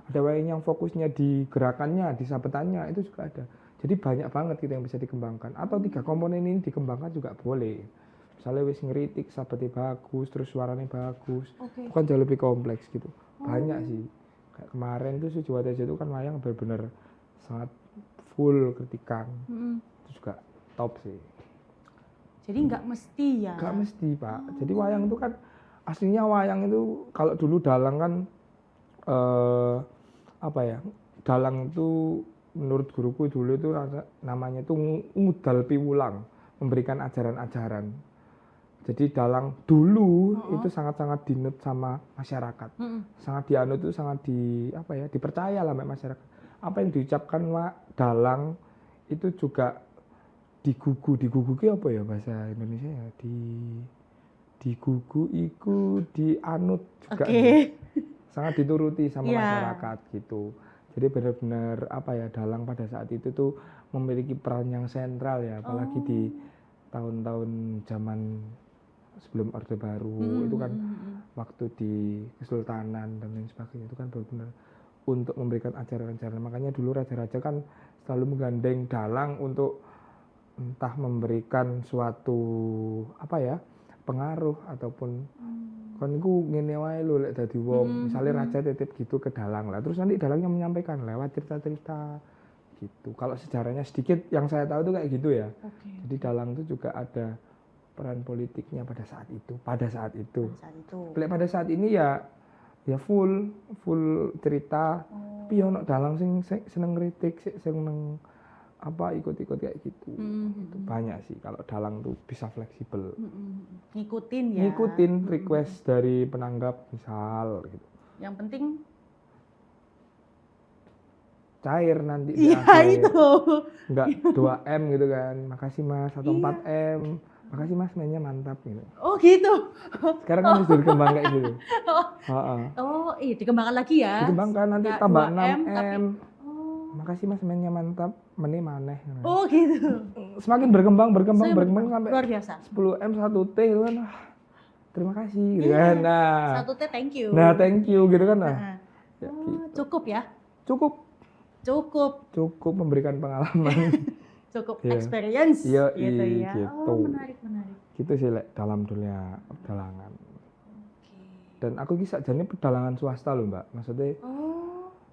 Ada wayang yang fokusnya di gerakannya, di sabetannya, itu juga ada. Jadi banyak banget gitu yang bisa dikembangkan. Atau 3 komponen ini dikembangkan juga boleh. Misalnya wis ngeritik, sabetnya bagus, terus suaranya bagus. Bukan jauh lebih kompleks gitu. Banyak sih. Kayak kemarin tuh Sujiwatejo itu kan wayang benar-benar sangat full kritikan. Itu juga top sih. Jadi nggak mesti ya? Nggak mesti Pak. Jadi wayang itu kan aslinya wayang itu kalau dulu dalang kan apa ya? Dalang itu menurut guruku dulu itu namanya itu ngudal piwulang, memberikan ajaran-ajaran. Jadi dalang dulu itu sangat-sangat dinut sama masyarakat. Sangat dianut itu sangat dipercaya lah sama masyarakat. Apa yang diucapkan dalang itu juga digugu apa ya bahasa Indonesia ya, digugu iku dianut juga. Sangat dituruti sama masyarakat gitu. Jadi benar-benar dalang pada saat itu tuh memiliki peran yang sentral ya, apalagi di tahun-tahun zaman sebelum Orde Baru itu kan waktu di Kesultanan dan lain sebagainya itu kan benar-benar untuk memberikan ajaran-ajaran. Makanya dulu raja-raja kan selalu menggandeng dalang untuk entah memberikan suatu pengaruh ataupun kan iku ngene wae lho lek dadi wong. Misalnya raja titip gitu ke dalang lah, terus nanti dalangnya menyampaikan lewat cerita-cerita gitu. Kalau sejarahnya sedikit yang saya tahu tuh kayak gitu ya. Jadi dalang itu juga ada peran politiknya pada saat itu. Pada saat itu. Pada saat ini ya full cerita. Tapi ono dalang sing seneng kritik, seneng ikut-ikut kayak gitu. Itu banyak sih kalau dalang tuh bisa fleksibel. Ngikutin ya. Ngikutin request dari penanggap misal gitu. Yang penting cair nanti di akhir. Itu. Enggak 2M gitu kan. Makasih Mas atau 4M. Makasih Mas mainnya mantap gitu. Oh gitu. Sekarang kan harus dikembang kayak gitu. Dikembangkan lagi ya. Dikembangkan nanti tambah 6M. Makasih Mas mainnya mantap, maneh. Oh gitu. Semakin berkembang sampai luar biasa. 10M 1T gitu kan. Terima kasih gitu kan. Nah, 1T thank you. Nah, thank you gitu kan. Ya, gitu. Cukup ya? Cukup memberikan pengalaman. Cukup experience gitu ya. Gitu. Menarik. Gitu sih dalam dunia pedalangan. Dan aku kisah jadi pedalangan swasta loh Mbak. Maksudnya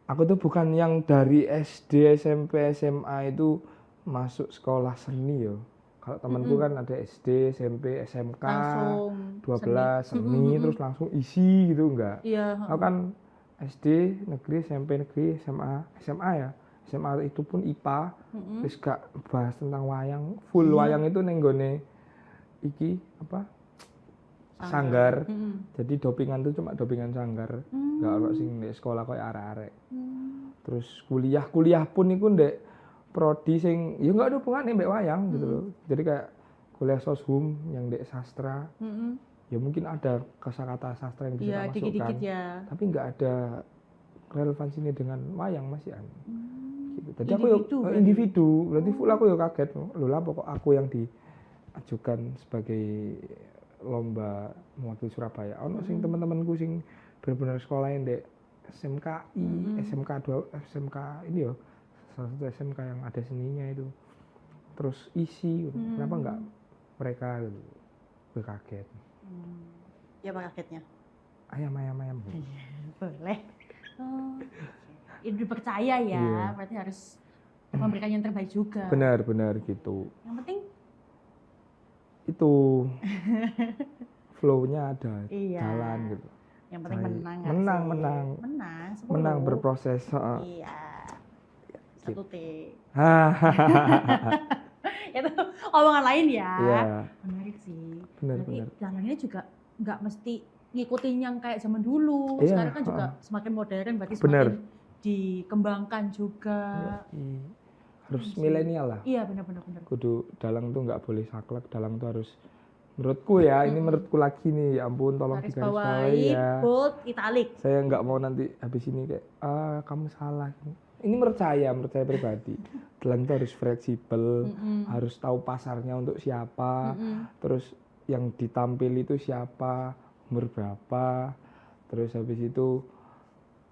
aku tuh bukan yang dari SD, SMP, SMA itu masuk sekolah seni yo. Kalau temanku kan ada SD, SMP, SMK, langsung 12 seni terus langsung isi gitu enggak. Iya. Aku kan SD negeri, SMP negeri, SMA ya. SMA itu pun IPA. Terus gak bahas tentang wayang, full wayang itu nenggone iki sanggar. Jadi dopingan tuh cuma dopingan sanggar. Enggak ono sing di sekolah koyo arek-arek. Terus kuliah pun iku ndek prodi sing ya enggak ada hubungannya mbek wayang gitu loh. Jadi kayak kuliah soshum yang ndek sastra. Ya mungkin ada kosakata sastra yang bisa kita masukkan. Dikit-dikit ya. Tapi enggak ada relevansinya dengan wayang Mas Ian. Gitu. Jadi individu, berarti full aku ya kaget. Lho lah pokok aku yang diajukan sebagai lomba mewakili Surabaya. Ono sing teman-temanku sing benar-benar sekolah ndek SMKI, SMK ini ya. Salah satu SMK yang ada seninya itu. Terus isi, kenapa enggak mereka gitu. Gue kaget. Ya apa kagetnya? Ayam. Boleh. dipercaya ya, Iya. berarti harus memberikan yang terbaik juga. Benar gitu. Yang penting itu flow-nya ada, iya. jalan gitu. Yang penting menang nggak menang. sih? Menang 10. Menang berproses. Iya. 1 T. Itu omongan lain ya. Iya. Menarik sih. Benar. Jalannya juga nggak mesti ngikutin yang kayak zaman dulu. Iya, Sekarang kan juga semakin modern, berarti semakin dikembangkan juga. Harus milenial lah. Iya, benar. Kudu dalang tuh nggak boleh saklek, dalang tuh harus, menurutku ya, ini menurutku lagi nih, ya ampun tolong digarisbawahi ya. Bold, italic. Saya nggak mau nanti habis ini kayak, kamu salah. Ini menurut saya pribadi. Dalang itu harus fleksibel, harus tahu pasarnya untuk siapa, terus yang ditampil itu siapa, umur berapa, terus habis itu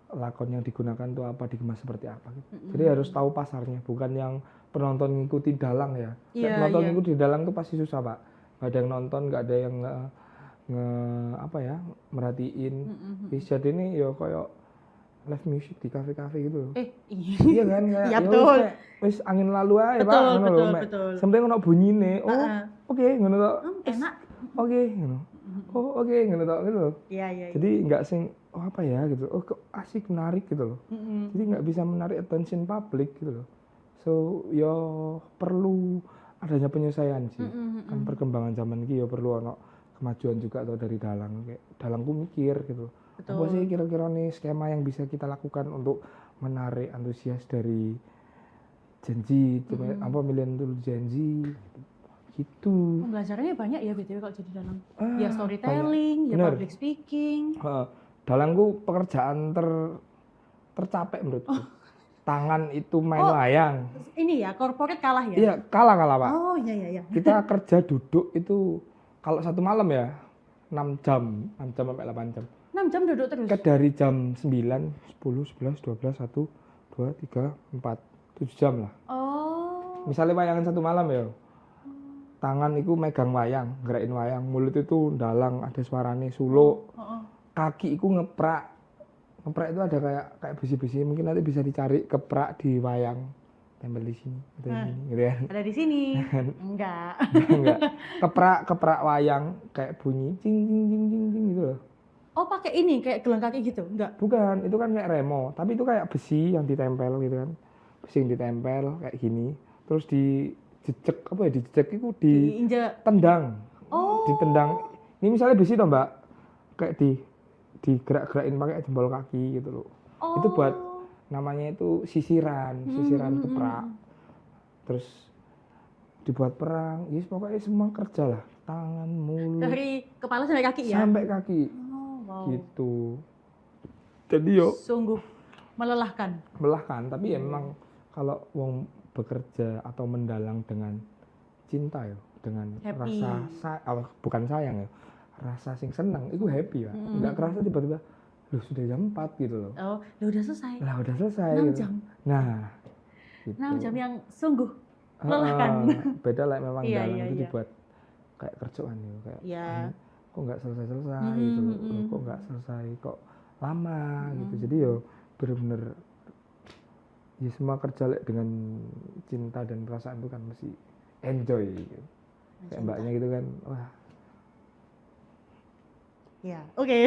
lakon yang digunakan tuh apa, dikemas seperti apa gitu. Jadi harus tahu pasarnya, bukan yang penonton ngikutin dalang ya. Penonton ngikutin dalang tuh pasti susah, Pak. Gak ada yang nonton, gak ada yang merhatiin. Jadi ini ya kayak live music di kafe-kafe gitu loh. Iya kan, kayak ya betul. Wis angin lalu aja, Pak. Betul. Sampai ono bunyine. Oke, ngono tok. Enak. Oke, ngono. Oke, ngono tok gitu loh. Iya. Jadi enggak sing apa ya gitu. Kok asik, menarik gitu loh. Jadi enggak bisa menarik attention publik gitu loh. So, yo perlu adanya penyesuaian sih. Kan perkembangan zaman ini yo perlu ono kemajuan juga atau dari dalang. Kayak dalangku mikir gitu. Betul. Apa sih kira-kira nih skema yang bisa kita lakukan untuk menarik antusias dari Gen Z, apa milenial Gen Z gitu. Pembelajarannya banyak ya BTW kalau jadi dalang. Ya storytelling, ya public speaking. Dalangku pekerjaan tercapek menurutku. Tangan itu main layang. Ini ya, corporate kalah ya? Iya, kalah Pak. Oh iya. Kita kerja duduk itu kalau satu malam ya 6 jam sampai 8 jam. 6 jam duduk terus? Dari jam 9, 10, 11, 12, 1, 2, 3, 4, 7 jam lah. Oh. Misalnya wayangan satu malam ya. Tangan itu megang wayang, gerakin wayang. Mulut itu dalang, ada suaranya, suluk. Kaki itu ngeprak. Ngeprak itu ada kayak besi-besi. Mungkin nanti bisa dicari keprak di wayang. Tempel di sini, atau di sini, gitu ya. Ada di sini? Enggak. Keprak wayang kayak bunyi cing gitu loh. Oh, pakai ini kayak gelang kaki gitu? Enggak. Bukan, itu kan kayak remo, tapi itu kayak besi yang ditempel gitu kan. Besi yang ditempel kayak gini. Terus dijejek itu ditendang. Oh. Ditendang. Ini misalnya besi toh, Mbak. Kayak digerak-gerakin pakai jempol kaki gitu loh. Oh. Itu buat namanya itu sisiran keprak. Terus dibuat perang. Yes, pokoknya semua kerja lah. Tangan, mulut. Dari kepala sampai kaki ya? Sampai kaki. Wow. Gitu. Jadi yo sungguh melelahkan, tapi ya memang kalau wong bekerja atau mendalang dengan cinta ya, dengan happy. Bukan sayang ya, rasa sing seneng itu happy ya. Enggak kerasa tiba-tiba loh sudah jam 4 gitu loh. Oh, udah selesai. 6 gitu. Jam. Nah, gitu. 6 jam yang sungguh melelahkan. Beda lah memang dalang itu iya. dibuat kayak kerjaan ya, kayak kok nggak selesai gitu loh. Kok nggak selesai, kok lama gitu. Jadi yo bener-bener ya semua kerja dengan cinta dan perasaan itu kan mesti enjoy gitu. Kayak mbaknya gitu kan, wah. Ya, oke.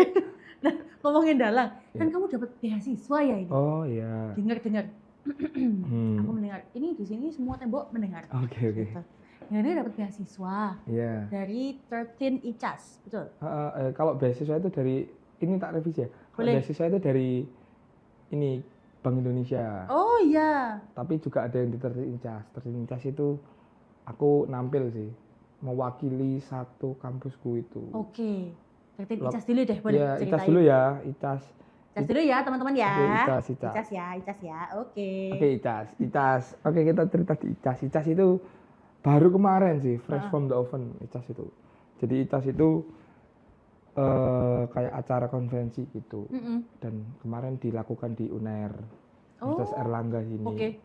Nah, ngomongin dalang, kan kamu dapat beasiswa ya ini? Oh iya. Dengar. Aku mendengar. Ini di sini semua tembok mendengar. Oke. Gitu. Ini dapat beasiswa dari 13 ICAS, betul? Kalau beasiswa itu dari, ini tak revisi ya. Kalau beasiswa itu dari ini Bank Indonesia. Oh iya. Tapi juga ada yang di 13 ICAS. 13 ICAS itu aku nampil sih, mewakili satu kampusku itu. Oke. 13 ICAS dulu deh, boleh ceritain. ICAS dulu ya, ICAS. ICAS dulu ya teman-teman ya. ICAS ya. Oke. Oke, ICAS. Oke, kita cerita di ICAS. ICAS itu baru kemarin sih, fresh from the oven ICAS itu. Jadi ICAS itu kayak acara konferensi gitu. Dan kemarin dilakukan di UNER, Universitas Erlangga sini.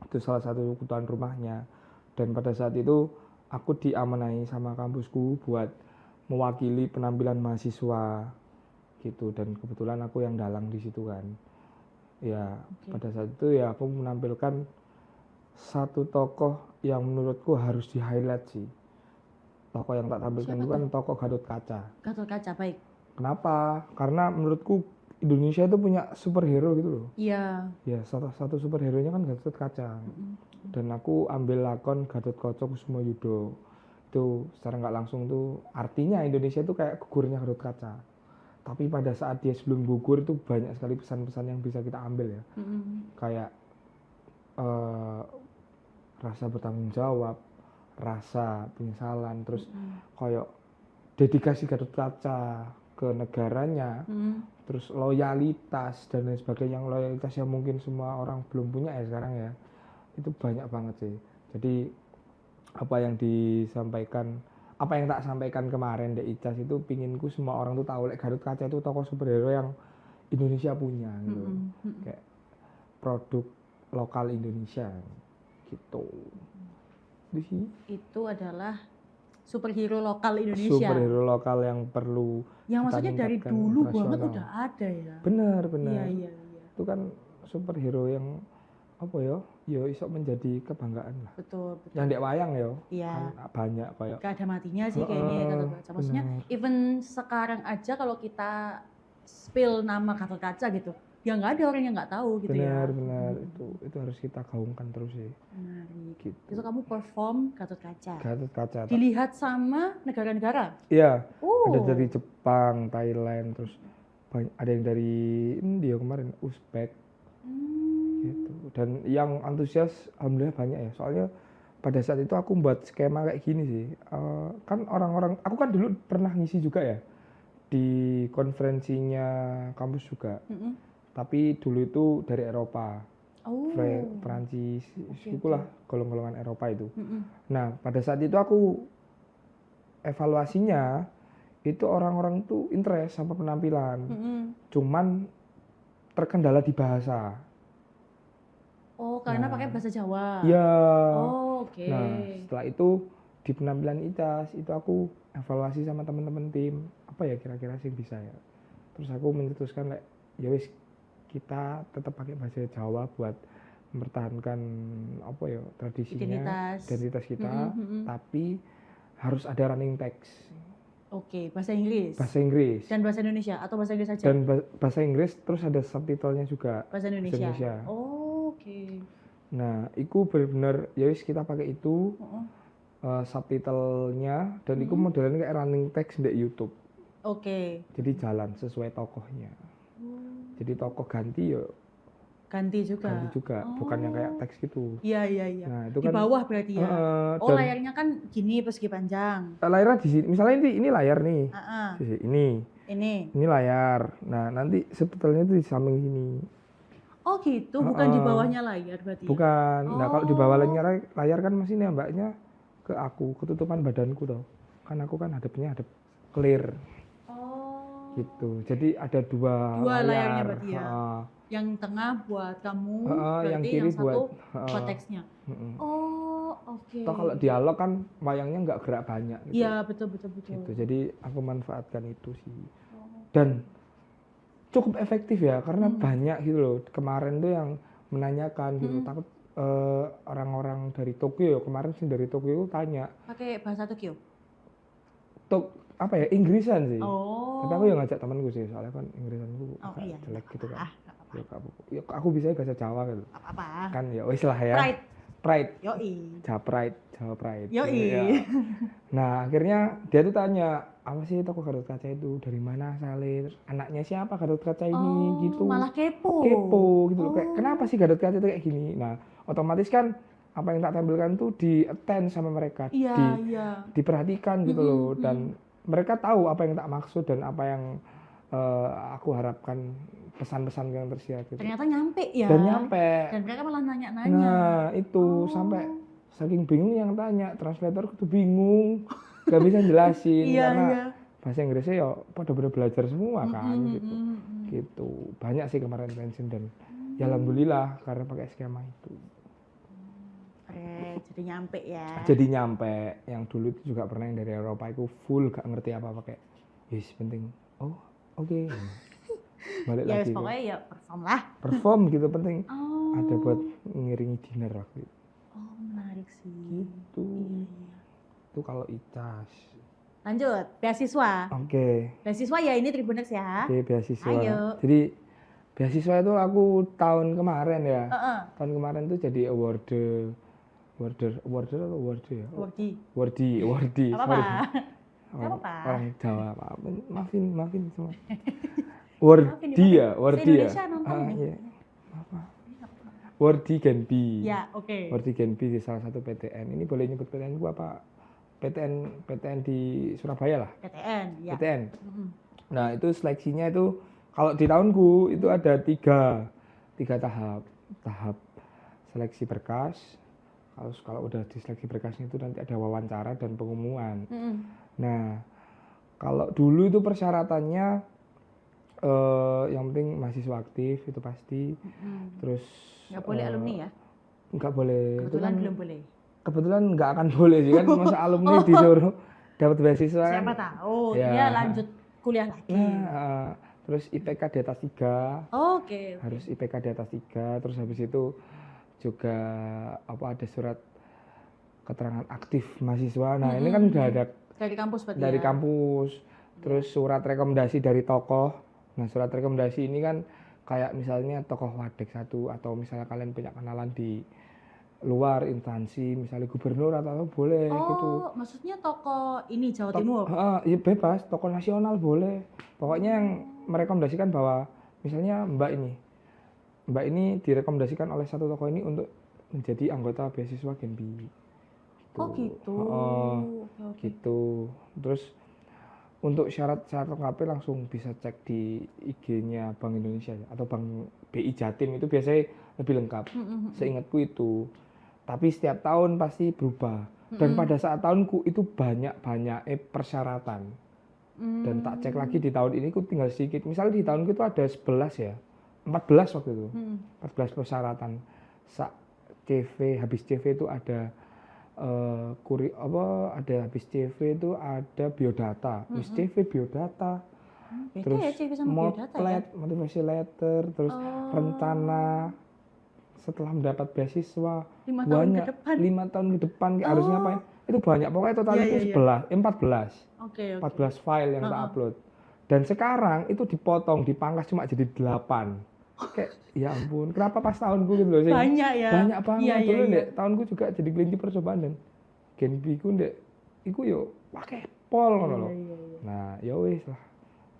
Itu salah satu tuan rumahnya. Dan pada saat itu aku diamanai sama kampusku buat mewakili penampilan mahasiswa gitu. Dan kebetulan aku yang dalang di situ kan. Ya, pada saat itu ya aku menampilkan satu tokoh yang menurutku harus di-highlight sih. Tokoh yang tak tampilkan itu kan tokoh Gatot Kaca. Gatot Kaca, baik. Kenapa? Karena menurutku Indonesia itu punya superhero gitu loh. Iya. Ya, satu superhero-nya kan Gatot Kaca. Dan aku ambil lakon Gatot Kaca Kusuma-Yuda. Itu secara nggak langsung tuh artinya Indonesia itu kayak gugurnya Gatot Kaca. Tapi pada saat dia sebelum gugur itu banyak sekali pesan-pesan yang bisa kita ambil ya. Kayak rasa bertanggung jawab, rasa penyesalan, terus kayak dedikasi Gatot Kaca ke negaranya, terus loyalitas dan lain sebagainya. Loyalitas yang mungkin semua orang belum punya ya sekarang ya, itu banyak banget sih. Jadi apa yang disampaikan, apa yang tak sampaikan kemarin di Icas itu pinginku semua orang tuh tahu Gatot Kaca itu tokoh superhero yang Indonesia punya gitu. Kayak produk lokal Indonesia gitu. Itu adalah superhero lokal Indonesia. Superhero lokal yang perlu. Yang maksudnya dari dulu banget udah ada ya. Benar. Iya. Itu kan superhero yang apa ya? Yo iso menjadi kebanggaan lah. Betul. Yang dek wayang yo. Iya. Kan banyak kayak. Gak ada matinya sih kayaknya ya Gatot Kaca. Maksudnya even sekarang aja kalau kita spill nama Gatot Kaca gitu, ya nggak ada orang yang nggak tahu gitu ya. Benar. Itu harus kita gaungkan terus sih. Menarik. Gitu. Itu kamu perform Gatot Kaca. Gatot Kaca. Dilihat sama negara-negara. Iya. Ada dari Jepang, Thailand, terus ada yang dari India kemarin, Uzbek. Gitu. Dan yang antusias alhamdulillah banyak ya. Soalnya pada saat itu aku buat skema kayak gini sih. Kan orang-orang, aku kan dulu pernah ngisi juga ya di konferensinya kampus juga. Tapi dulu itu dari Eropa. Perancis, itulah golongan-golongan Eropa itu. Nah, pada saat itu aku evaluasinya itu orang-orang tuh interest sama penampilan. Cuman terkendala di bahasa. Oh, karena pakai bahasa Jawa. Iya. Oh, oke. Nah, setelah itu di penampilan Icas itu aku evaluasi sama teman-teman tim, apa ya kira-kira sih bisa ya. Terus aku mencetuskan kayak ya wis kita tetap pakai bahasa Jawa buat mempertahankan apa ya tradisinya, identitas kita, tapi harus ada running text. Oke, bahasa Inggris. Bahasa Inggris. Dan bahasa Indonesia atau bahasa Inggris saja? Dan bahasa Inggris terus ada subtitlenya juga. Bahasa Indonesia. Oh, oke. Nah, itu benar-benar ya wis kita pakai itu subtitlenya dan itu modelnya kayak running text di YouTube. Oke. Jadi jalan sesuai tokohnya. Jadi tokoh ganti ya ganti juga. Bukan yang kayak teks gitu. Iya. Nah, itu di kan bawah berarti ya. Layarnya kan gini persegi panjang. Layarnya di sini. Misalnya ini layar nih. Ini layar. Nah, nanti subtitlenya itu di samping sini. Oh gitu, bukan di bawahnya layar berarti. Bukan. Nah, kalau di bawah layar kan masih nembaknya ke aku, ketutupan badanku toh. Kan aku kan hadapnya hadap clear. Gitu. Jadi ada dua layarnya berarti ya. Yang tengah buat kamu, berarti yang kiri buat teksnya. Oke. Toh kalau dialog kan wayangnya nggak gerak banyak gitu. Iya, betul. Gitu. Jadi aku manfaatkan itu sih. Dan cukup efektif ya karena banyak gitu loh. Kemarin tuh yang menanyakan gitu, takut orang-orang dari Tokyo, kemarin sih dari Tokyo tanya. Pakai bahasa Tokyo? Apa ya, Inggrisan sih. Tapi aku yang ngajak temanku sih, soalnya kan Inggrisanku jelek gitu kan. Ya, aku bisa bahasa Jawa gitu. Apa? Kan ya wis lah ya. Pride. Yoi. Jawa Pride. Yoi. Ya. Nah, akhirnya dia tuh tanya, apa sih tokoh Gatot Kaca itu? Dari mana asalnya? Anaknya siapa Gatot Kaca ini? Gitu. Malah kepo gitu loh. Kayak kenapa sih Gatot Kaca itu kayak gini? Nah, otomatis kan apa yang tak tampilkan tuh di-attend sama mereka. Diperhatikan gitu loh. Dan mereka tahu apa yang tak maksud dan apa yang aku harapkan, pesan-pesan yang tersirat gitu. Ternyata nyampe ya. Dan nyampe. Dan mereka malah nanya-nanya. Nah, itu sampai saking bingung yang tanya, translator itu bingung, gak bisa jelasin karena bahasa Inggrisnya ya pada belajar semua kan gitu. Gitu. Banyak sih kemarin pensiun dan ya alhamdulillah karena pakai skema itu. Jadi nyampe ya. Jadi nyampe. Yang dulu itu juga pernah yang dari Eropa itu full gak ngerti apa-apa kayak yes penting. Oh, oke. balik Ya lagi pokoknya ya perform lah. perform gitu penting. Oh. Ada buat ngiringi dinner waktu itu. Oh menarik sih. Gitu. Iya. Itu kalau ICAS. Lanjut, beasiswa. Oke. Beasiswa ya ini Tribuners ya. Oke, beasiswa. Ayo. Jadi beasiswa itu aku tahun kemarin ya. Tahun kemarin tuh jadi awarder atau award ya? Awardi. Apa-apa. Sorry. Apa-apa. Orang Jawa, maafin semua. Awardi ya. Indonesia nonton nih. Iya. Apa? Awardi Genbi. Ya, oke. Awardi Genbi di salah satu PTN. Ini boleh nyebut PTN gua apa? PTN di Surabaya lah. PTN, ya. PTN. Nah, itu seleksinya itu kalau di tahunku itu ada tiga tahap seleksi berkas. Kalau udah di seleksi berkasnya itu nanti ada wawancara dan pengumuman. Nah, kalau dulu itu persyaratannya yang penting mahasiswa aktif itu pasti. Terus nggak boleh alumni ya? Nggak boleh. Kebetulan belum boleh. Kebetulan nggak akan boleh sih kan masa alumni disuruh dapat beasiswa. Siapa tahu dia lanjut kuliah lagi. Nah, terus IPK di atas 3. Oke. Harus IPK di atas 3, terus habis itu juga ada surat keterangan aktif mahasiswa. Nah, ini kan udah ada dari kampus berarti dari kampus. Terus surat rekomendasi dari tokoh. Nah, surat rekomendasi ini kan kayak misalnya tokoh Wadek satu atau misalnya kalian punya kenalan di luar instansi, misalnya gubernur atau apa boleh gitu. Oh, maksudnya tokoh ini Jawa Timur? Iya bebas, tokoh nasional boleh. Pokoknya yang merekomendasikan bahwa misalnya Mbak ini direkomendasikan oleh satu tokoh ini untuk menjadi anggota beasiswa Genbi. Gitu. Oh gitu. Okay. Gitu. Terus untuk syarat-syarat lengkapnya langsung bisa cek di IG-nya Bank Indonesia atau Bank BI Jatim itu biasanya lebih lengkap. Seingatku itu. Tapi setiap tahun pasti berubah. Dan pada saat tahunku itu banyak persyaratan. Dan tak cek lagi di tahun ini ku tinggal sedikit. Misalnya di tahunku itu ada 11 ya. 14 waktu itu. 14 persyaratan. Habis CV itu ada habis CV itu ada biodata. Habis CV biodata. Terus ya CV sama biodata ya? motivasi letter, terus rencana setelah mendapat beasiswa 5 tahun ke depan. 5 tahun ke depan harus ngapain? Itu banyak, pokoknya total itu 14. Oke. 14 file yang tak upload. Dan sekarang itu dipangkas cuma jadi 8. Kayak ya ampun, kenapa pas tahunku gitu loh sih? Banyak ya. Banyak banget dulu iya. tahunku juga jadi kelinci percobaan dan Genbi ku ndek iku yo pakai pol ngono lho. Nah, ya wis lah.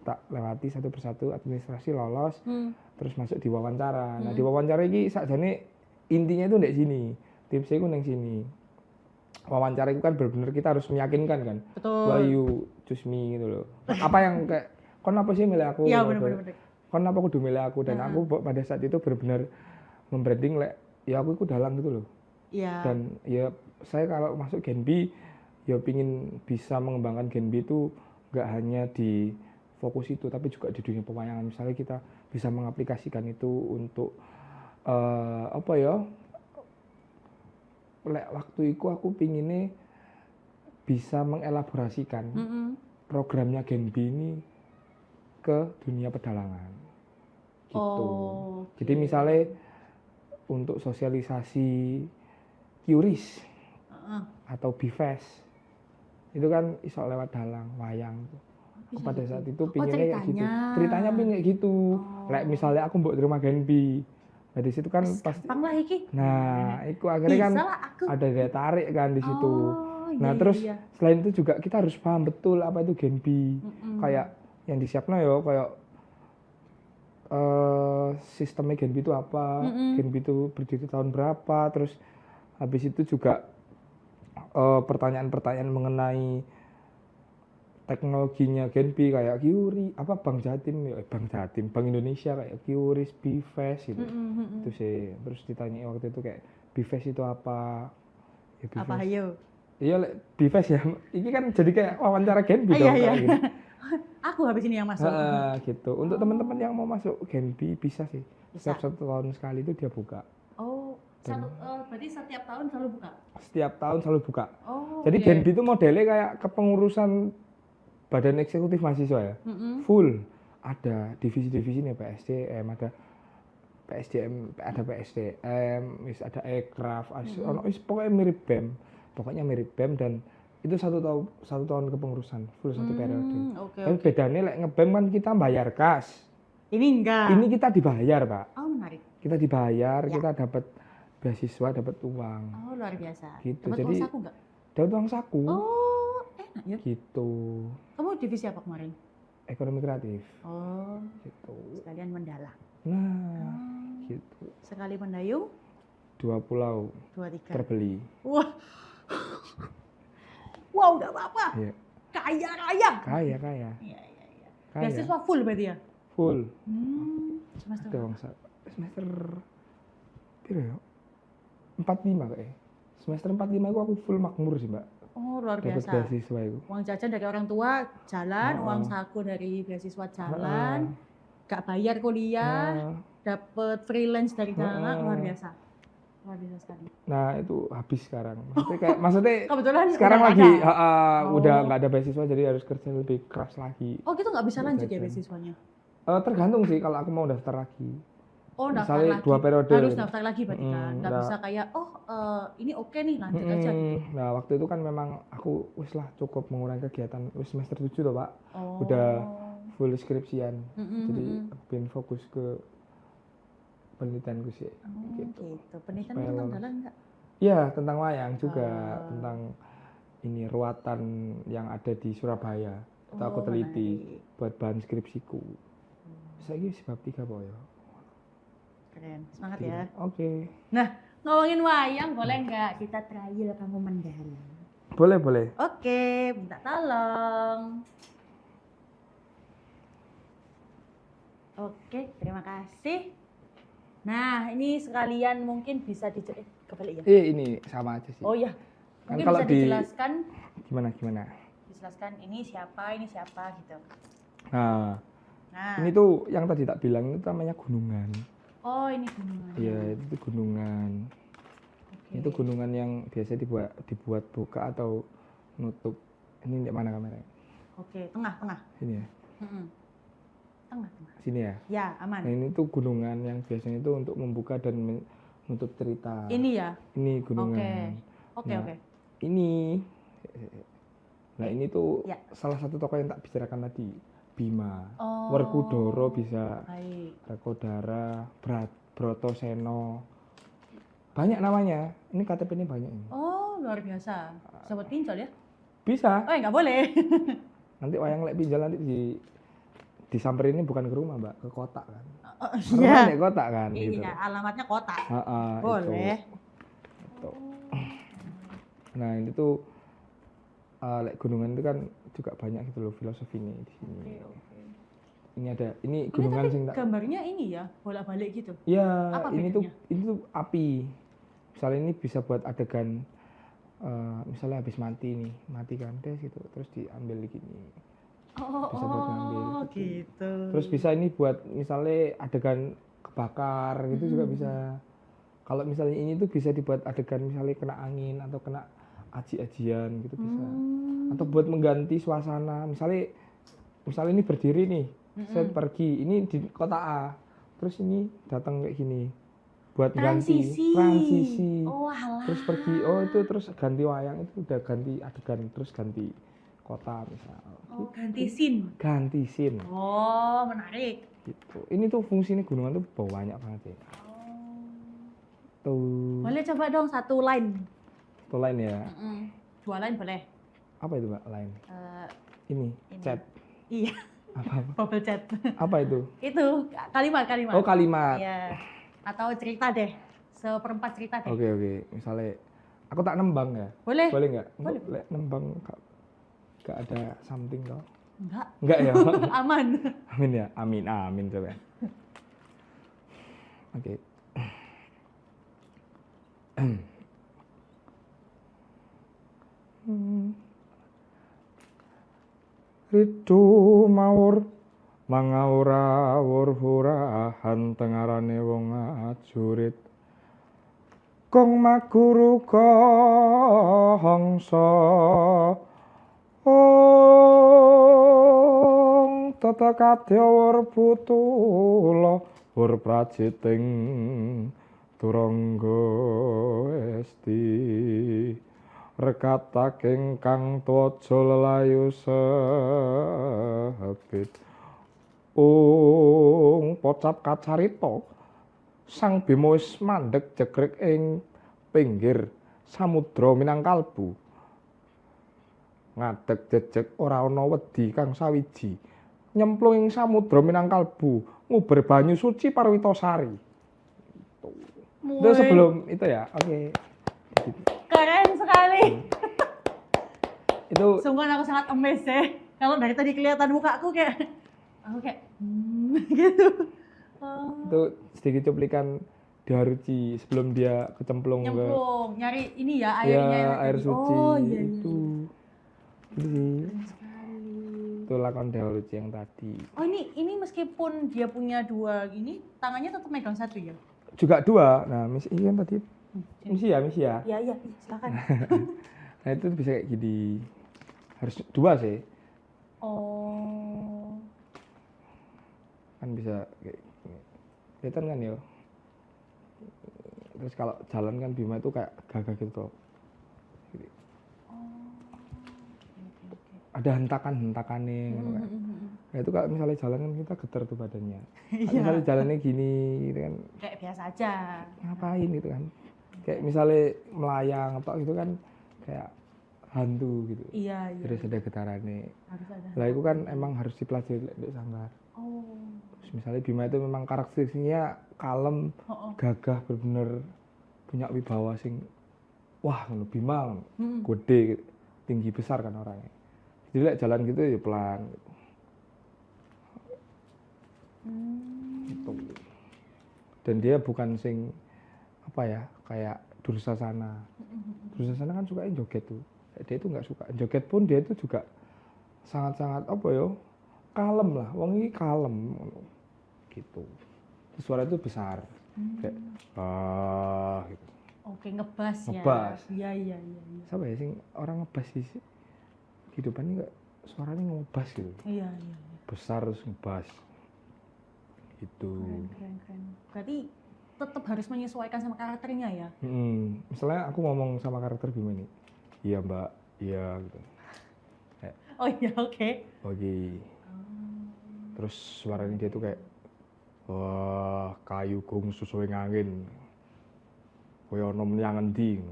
Tak lewati satu persatu administrasi lolos, terus masuk di wawancara. Nah, di wawancara ini sakjane intinya itu ndek sini. Tipsnya itu neng sini. Wawancara itu kan benar-benar kita harus meyakinkan kan. Betul. Why you choose me gitu loh. Apa yang kayak kon apa sih milih aku? Iya benar-benar. Kon apa kudu milih aku dan aku pada saat itu benar-benar membranding ya aku dalang gitu loh. Iya. Dan ya saya kalau masuk Genbi ya pingin bisa mengembangkan Genbi itu nggak hanya di fokus itu tapi juga di dunia pewayangan. Misalnya kita bisa mengaplikasikan itu untuk waktu itu aku pinginnya bisa mengelaborasikan programnya Genbi ini ke dunia pedalangan gitu. Jadi misalnya untuk sosialisasi QRIS atau BIFES itu kan iso lewat dalang wayang. Pada saat itu pinginnya kayak gitu. Ceritanya pengen kayak gitu. Misalnya aku mbok terima Genbi. Nah di situ kan pasti. Nah, itu akhirnya kan ada daya tarik kan di situ. Nah terus selain itu juga kita harus paham betul apa itu Genbi. Kayak yang disiapkan ya kayak sistemnya Genbi itu apa, Genbi itu berdiri tahun berapa, terus habis itu juga pertanyaan-pertanyaan mengenai teknologinya Genbi kayak QRIS, Bank Indonesia kayak QRIS, BIFES gitu. Itu sih. Terus ditanya waktu itu kayak BIFES itu apa? Ya, BIFES. Apa ayo? Iya, BIFES ya. Ini kan jadi kayak wawancara Genbi dong. Iya. Gitu. Aku habis ini yang masuk. Gitu. Untuk teman-teman yang mau masuk Genbi bisa sih. Setiap 1 tahun sekali itu dia buka. Oh, berarti setiap tahun selalu buka? Setiap tahun selalu buka. Oh, jadi Genbi itu modelnya kayak kepengurusan Badan Eksekutif Mahasiswa ya. Full. ada divisi-divisi nih, PSDM, ada wis ada Ekraf, pokoknya mirip BEM. Pokoknya mirip BEM dan itu satu tahun kepengurusan, full satu periode. Tapi bedanya nge-BEM kan kita bayar kas. Ini enggak. Ini kita dibayar, Pak. Oh, menarik. Kita dibayar, kita dapat beasiswa, dapat uang. Oh, luar biasa. Gitu. Dapat Jadi uang saku enggak? Dapat uang saku. Oh, enak ya. Gitu. Kamu divisi apa kemarin? Ekonomi kreatif. Oh, gitu. Sekalian mendalang. Nah, gitu. Sekali mendayung? 2 pulau. 2, 3. Terbeli. Wah. Wow, enggak apa-apa. Iya. Kaya raya. Kaya. Iya. Kaya. Beasiswa full berarti ya? Full. Semester ada uang semester piro ya? 45 kayaknya. Semester 45 aku full makmur sih, Mbak. Oh, luar Dapat biasa. beasiswa itu. Uang jajan dari orang tua jalan, uang saku dari beasiswa jalan, gak bayar kuliah, dapat freelance dari sana, luar biasa. Luar biasa sekali. Nah, itu habis sekarang. Maksudnya kebetulan sekarang lagi udah nggak ada beasiswa, jadi harus kerja lebih keras lagi. Oh, gitu nggak bisa lanjut ya beasiswanya? Tergantung sih kalau aku mau daftar lagi. Oh, daftar misalnya lagi. 2 periode. Harus daftar lagi berarti kan. Nggak bisa kayak ini oke nih lanjut aja gitu. Nah, waktu itu kan memang aku wis lah cukup mengurangi kegiatan. Wis semester 7 tuh, Pak. Oh. Udah full skripsian. Jadi aku pengen fokus ke penelitianku sih. Gitu. Penelitian tentang dalang enggak? Iya, tentang wayang juga, tentang ini ruatan yang ada di Surabaya. Itu aku teliti buat bahan skripsiku. Saya ini bab 3 po ya. Keren, semangat ya. Oke. Nah, ngomongin wayang boleh nggak kita trial kamu mendalang? Boleh. Oke, minta tolong. Oke, terima kasih. Nah, ini sekalian mungkin bisa kebalik ya? Ini sama aja sih. Oh iya, mungkin kalau bisa dijelaskan. Gimana? Dijelaskan ini siapa gitu. Nah, ini tuh yang tadi tak bilang itu namanya gunungan. Oh, ini gunungan. Iya, itu gunungan. Okay. Itu gunungan yang biasa dibuat buka atau nutup. Ini di mana kameranya? Oke, tengah. Sini ya. Tengah. Sini ya. Ya, aman. Nah, ini tuh gunungan yang biasanya itu untuk membuka dan menutup cerita. Ini ya. Ini gunungan. Oke. Nah, ini tuh salah satu tokoh yang tak bicarakan tadi. Bima, Oh. Werkudara bisa, Baik. Rekodara, Brotoseno, banyak namanya. Ini KTP ini banyak ini. Oh, luar biasa. Bisa buat pinjol ya? Bisa. Oh, nggak boleh. Nanti wayang lek pinjol nanti disamperin ini bukan ke rumah, Mbak, ke kota kan. Iya. Di kota kan. Iya, gitu. alamatnya kota. Boleh. Itu. Nah, ini tuh lek gunungan itu kan juga banyak gitu loh filosofinya di sini. Oke. Ini gunungan sing gambarnya ini ya, bolak-balik gitu. Iya, Apa ini bedanya? tuh api. Misalnya ini bisa buat adegan misalnya habis mati kan deh gitu, terus diambil gini. Bisa buat ngambil gitu. Terus bisa ini buat misalnya adegan kebakar gitu juga bisa. Kalau misalnya ini tuh bisa dibuat adegan misalnya kena angin atau kena aji-ajian gitu bisa. Atau buat mengganti suasana. Misalnya ini berdiri nih, saya pergi, ini di kota A, terus ini datang kayak gini, buat transisi. Oh, alah. Terus pergi, terus ganti wayang itu udah ganti adegan, terus ganti kota misal. Oh, ganti scene. Oh, menarik. Gitu. Ini tuh fungsinya gunungan tuh banyak banget ya. Tuh. Boleh coba dong satu line. Satu line ya. 2 line boleh. Apa itu, Mbak? Line? Ini, chat. Iya. Apa? Bubble chat. Apa itu? Itu kalimat. Oh, kalimat. Iya. Atau cerita deh. 1/4 cerita deh. Oke. Misalnya aku tak nembang ya. Boleh. Boleh nggak? Boleh. Nembang nggak ada something toh? Enggak ya. Aman. Amin ya. Amin coba. Oke. Ritu mawur mangaura wurhurahan tengarane wong ajurit kong maguru kahangsa ong tata kadya wur putula wur prajiting turangga esti rekataking kang twaja lelayu sebit pocap kacarita Sang Bima wis mandheg jegrek ing pinggir samudra Minangkalbu ngadeg jejeg ora ana wedi kang sawiji nyemplung ing samudra Minangkalbu nguber banyu suci Parwitasari. Itu sebelum itu ya, oke. Keren sekali. Itu sungguh aku sangat amazed ya. Kalau dari tadi kelihatan mukaku kayak aku kayak gitu. Itu sedikit cuplikan Dewaruci sebelum dia kecemplung nyemplung nyari ini ya airnya ya, air tadi. suci. Oh iya. Itu itu lakon Dewaruci yang tadi. Oh ini meskipun dia punya dua gini, tangannya tetap megang satu ya? Juga dua. Nah, ini kan tadi misi ya. Iya, silakan. Nah, itu bisa kayak gini. Harus dua sih. Oh. Kan bisa kayak gini. Kelihatan kan ya? Terus kalau jalan kan Bima itu kayak gagah gitu. Ada hentakan-hentakannya gitu kan. Nah, itu kalau misalnya jalan kan kita getar tuh badannya. Misalnya jalannya gini gitu kan. Kayak biasa aja. Ngapain gitu kan. Kayak misalnya melayang atau gitu kan kayak hantu gitu. Iya. Terus ada getarannya. Harus ada. Lah itu kan emang harus dipelajari di sanggar. Oh. Terus misalnya Bima itu memang karakteristiknya kalem, gagah, bener-bener punya wibawa sing wah ngono Bima gede, tinggi besar kan orangnya. Jadi like, jalan gitu ya pelan gitu. Gitu. Dan dia bukan sing apa ya kayak Dursasana. Dursasana kan sukanya joget tuh. Dia itu nggak suka joget pun dia itu juga sangat-sangat apa ya kalem lah. Wong ini kalem gitu. Suara itu besar kayak gitu. Oke ngebas ya. Iya. Siapa ya sing orang ngebas sih? Kehidupan ini suaranya ngebas gitu. Iya. Besar terus ngebas. Gitu. Keren. Berarti tetap harus menyesuaikan sama karakternya ya? Misalnya aku ngomong sama karakter Bima ini, iya mbak, iya gitu. Oh iya oke. Terus suaranya dia tuh kayak, wah kayu gung susuwe ngangin, koyo nom yang ngendi.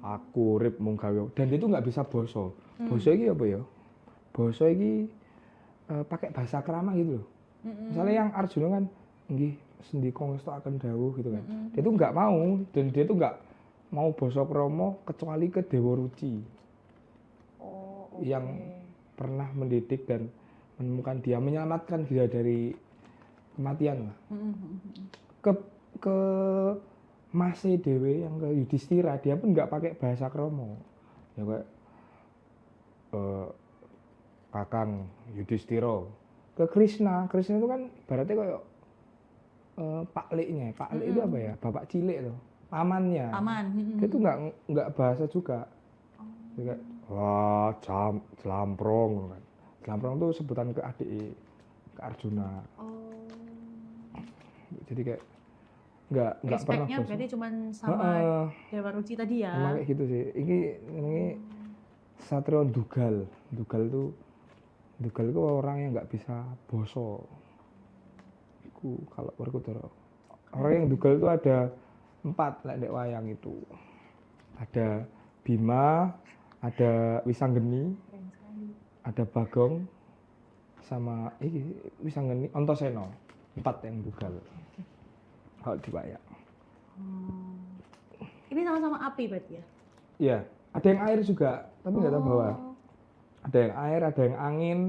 Aku urip mung gawe, dan dia tuh nggak bisa boso. Boso ini apa ya? Boso ini pakai bahasa krama gitu loh. Misalnya yang Arjuna kan, nggih sendika ngesta akan dawuh gitu kan. Dia tuh nggak mau, dan dia tuh nggak mau basa krama kecuali ke Dewaruci. Yang pernah mendidik dan menemukan dia, menyelamatkan dia dari kematian lah. Ke Mase Dewe yang ke Yudhistira, dia pun nggak pakai bahasa kromo. Ya kayak Kakang Yudhistira. Ke Krishna itu kan berarti kayak pakliknya. Paklik itu apa ya? Bapak cilik tuh. Pamannya. Dia tuh nggak bahasa juga. Dia kayak wah Jlamprong kan. Jlamprong tuh sebutan ke adik ke Arjuna. Jadi kayak nggak pernah respect-nya berarti cuma sama Dewaruci tadi ya. Emang kayak gitu sih. Ini Satrio Dugal itu orang yang nggak bisa boso. Iku kalau Werkudara. Orang yang Dugal itu ada 4 lek wayang itu. Ada Bima, ada Wisanggeni, ada Bagong, sama Wisanggeni, Antasena. 4 yang Dugal. Kalau di wayang. Ini sama-sama api berarti ya? Iya, ada yang air juga, tapi nggak tahu bahwa ada yang air, ada yang angin.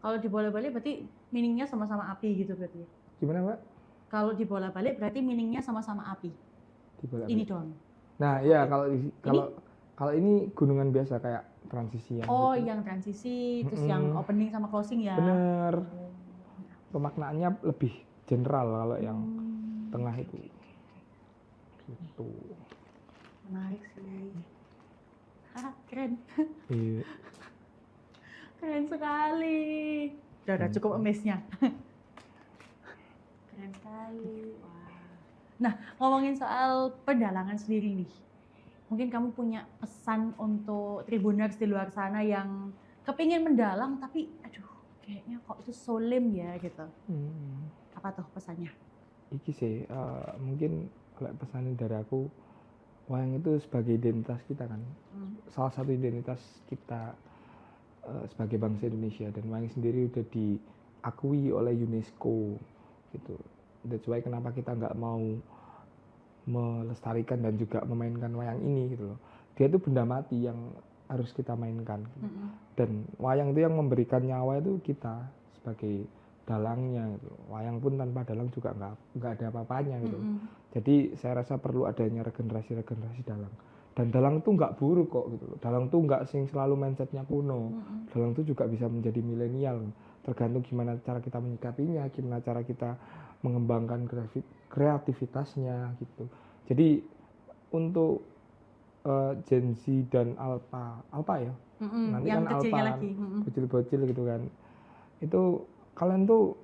Kalau di bola-balik berarti meaningnya sama-sama api gitu berarti? Gimana Mbak? Kalau di bola-balik berarti meaningnya sama-sama api. Ini dong. Nah, iya kalau ini gunungan biasa kayak transisi yang. Oh, gitu. Yang transisi, terus yang opening sama closing ya. Bener. Pemaknaannya lebih general kalau yang tengah itu. Gitu. Menarik sih. Keren. Iya. Keren sekali. Udah cukup amaze-nya. Keren sekali. Wah. Nah, ngomongin soal pedalangan sendiri nih. Mungkin kamu punya pesan untuk Tribuners di luar sana yang kepingin mendalang tapi aduh kayaknya kok itu solim ya gitu. Apa tuh pesannya? Iki sih mungkin kalau pesan dari aku, wayang itu sebagai identitas kita kan. Salah satu identitas kita sebagai bangsa Indonesia, dan wayang sendiri udah diakui oleh UNESCO gitu. That's why kenapa kita nggak mau melestarikan dan juga memainkan wayang ini gitu loh. Dia itu benda mati yang harus kita mainkan gitu. Dan wayang itu yang memberikan nyawa itu kita sebagai dalangnya gitu. Wayang pun tanpa dalang juga nggak ada apa-apanya gitu. Jadi saya rasa perlu adanya regenerasi dalang. Dan dalang itu nggak buruk kok gitu loh. Dalang itu nggak selalu mindsetnya kuno. Dalang itu juga bisa menjadi milenial. Tergantung gimana cara kita menyikapinya, gimana cara kita mengembangkan kreativitasnya gitu. Jadi untuk Gen Z dan Alpha ya, nanti yang kan kecilnya Alpha lagi. bocil-bocil gitu kan. Itu kalian tuh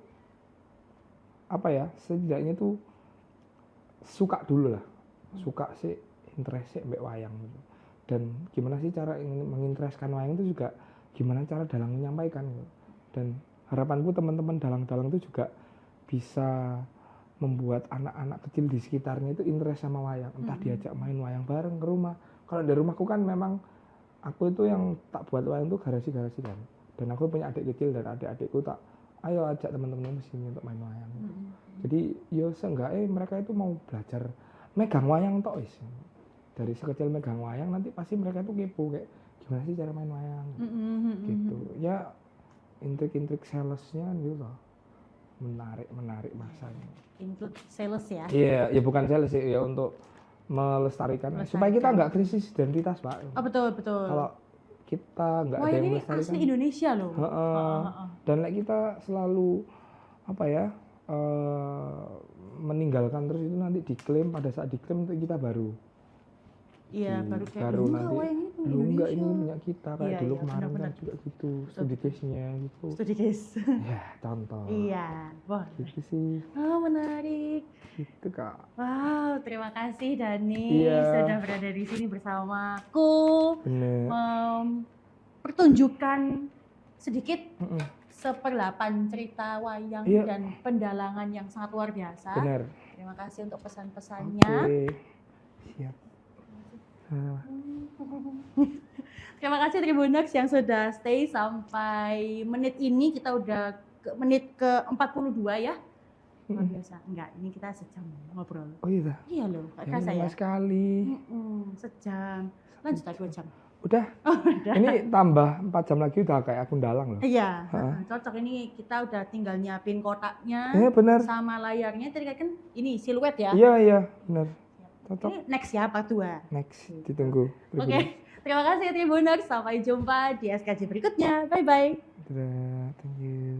apa ya, setidaknya tuh suka dulu lah, suka sih, interest sih mbak wayang gitu. Dan gimana sih cara mengintereskan wayang itu juga gimana cara dalang menyampaikan gitu. Dan harapanku teman-teman dalang-dalang itu juga bisa membuat anak-anak kecil di sekitarnya itu interest sama wayang, entah diajak main wayang bareng ke rumah. Kalau dari rumahku kan memang aku itu yang tak buat wayang itu garasi-garasi kan. Dan aku punya adik kecil dan adik-adikku tak ayo ajak teman-teman ke sini untuk main wayang. Jadi yo seenggaknya mereka itu mau belajar megang wayang tok wis. Dari sekecil megang wayang nanti pasti mereka tuh kepo kayak gimana sih cara main wayang gitu. Ya intrik-intrik salesnya gitu loh. Menarik masanya. Include sales ya? Iya, ya bukan sales sih, ya untuk melestarikan. Supaya kita nggak krisis identitas, Pak. Oh, betul. Kalau kita nggak ada yang melestarikan. Wah, ini asli Indonesia loh. Dan kita selalu apa ya, meninggalkan terus itu nanti diklaim, pada saat diklaim itu kita baru. Iya, baru kayak nanti enggak ini punya kita kayak dulu kemarin benar. kan juga gitu, studi case-nya gitu. Studi case. Ya, contoh. Iya, boleh. Gitu sih. Oh, menarik. Gitu, Kak. Wow, terima kasih Dani sudah berada di sini bersamaku. Pertunjukan sedikit 1/8 cerita wayang dan pendalangan yang sangat luar biasa. Benar. Terima kasih untuk pesan-pesannya. Oke. Siap. Terima kasih Tribuners yang sudah stay sampai menit ini. Kita udah ke menit ke 42 ya. Luar biasa. Enggak, ini kita sejam ngobrol. Oh iya. Iya loh, gak kerasa ya. Sekali. Sejam. Lanjut lagi 2 jam. Udah. Ini tambah 4 jam lagi udah kayak akun dalang loh. Iya, cocok. Ini kita udah tinggal nyiapin kotaknya. Benar. Sama layarnya. Tadi kan ini siluet ya. Iya, benar. Cocok. Ini next ya, part 2. Next, ditunggu. Oke. Terima kasih Tribuners. Sampai jumpa di SKJ berikutnya. Bye-bye. Thank you.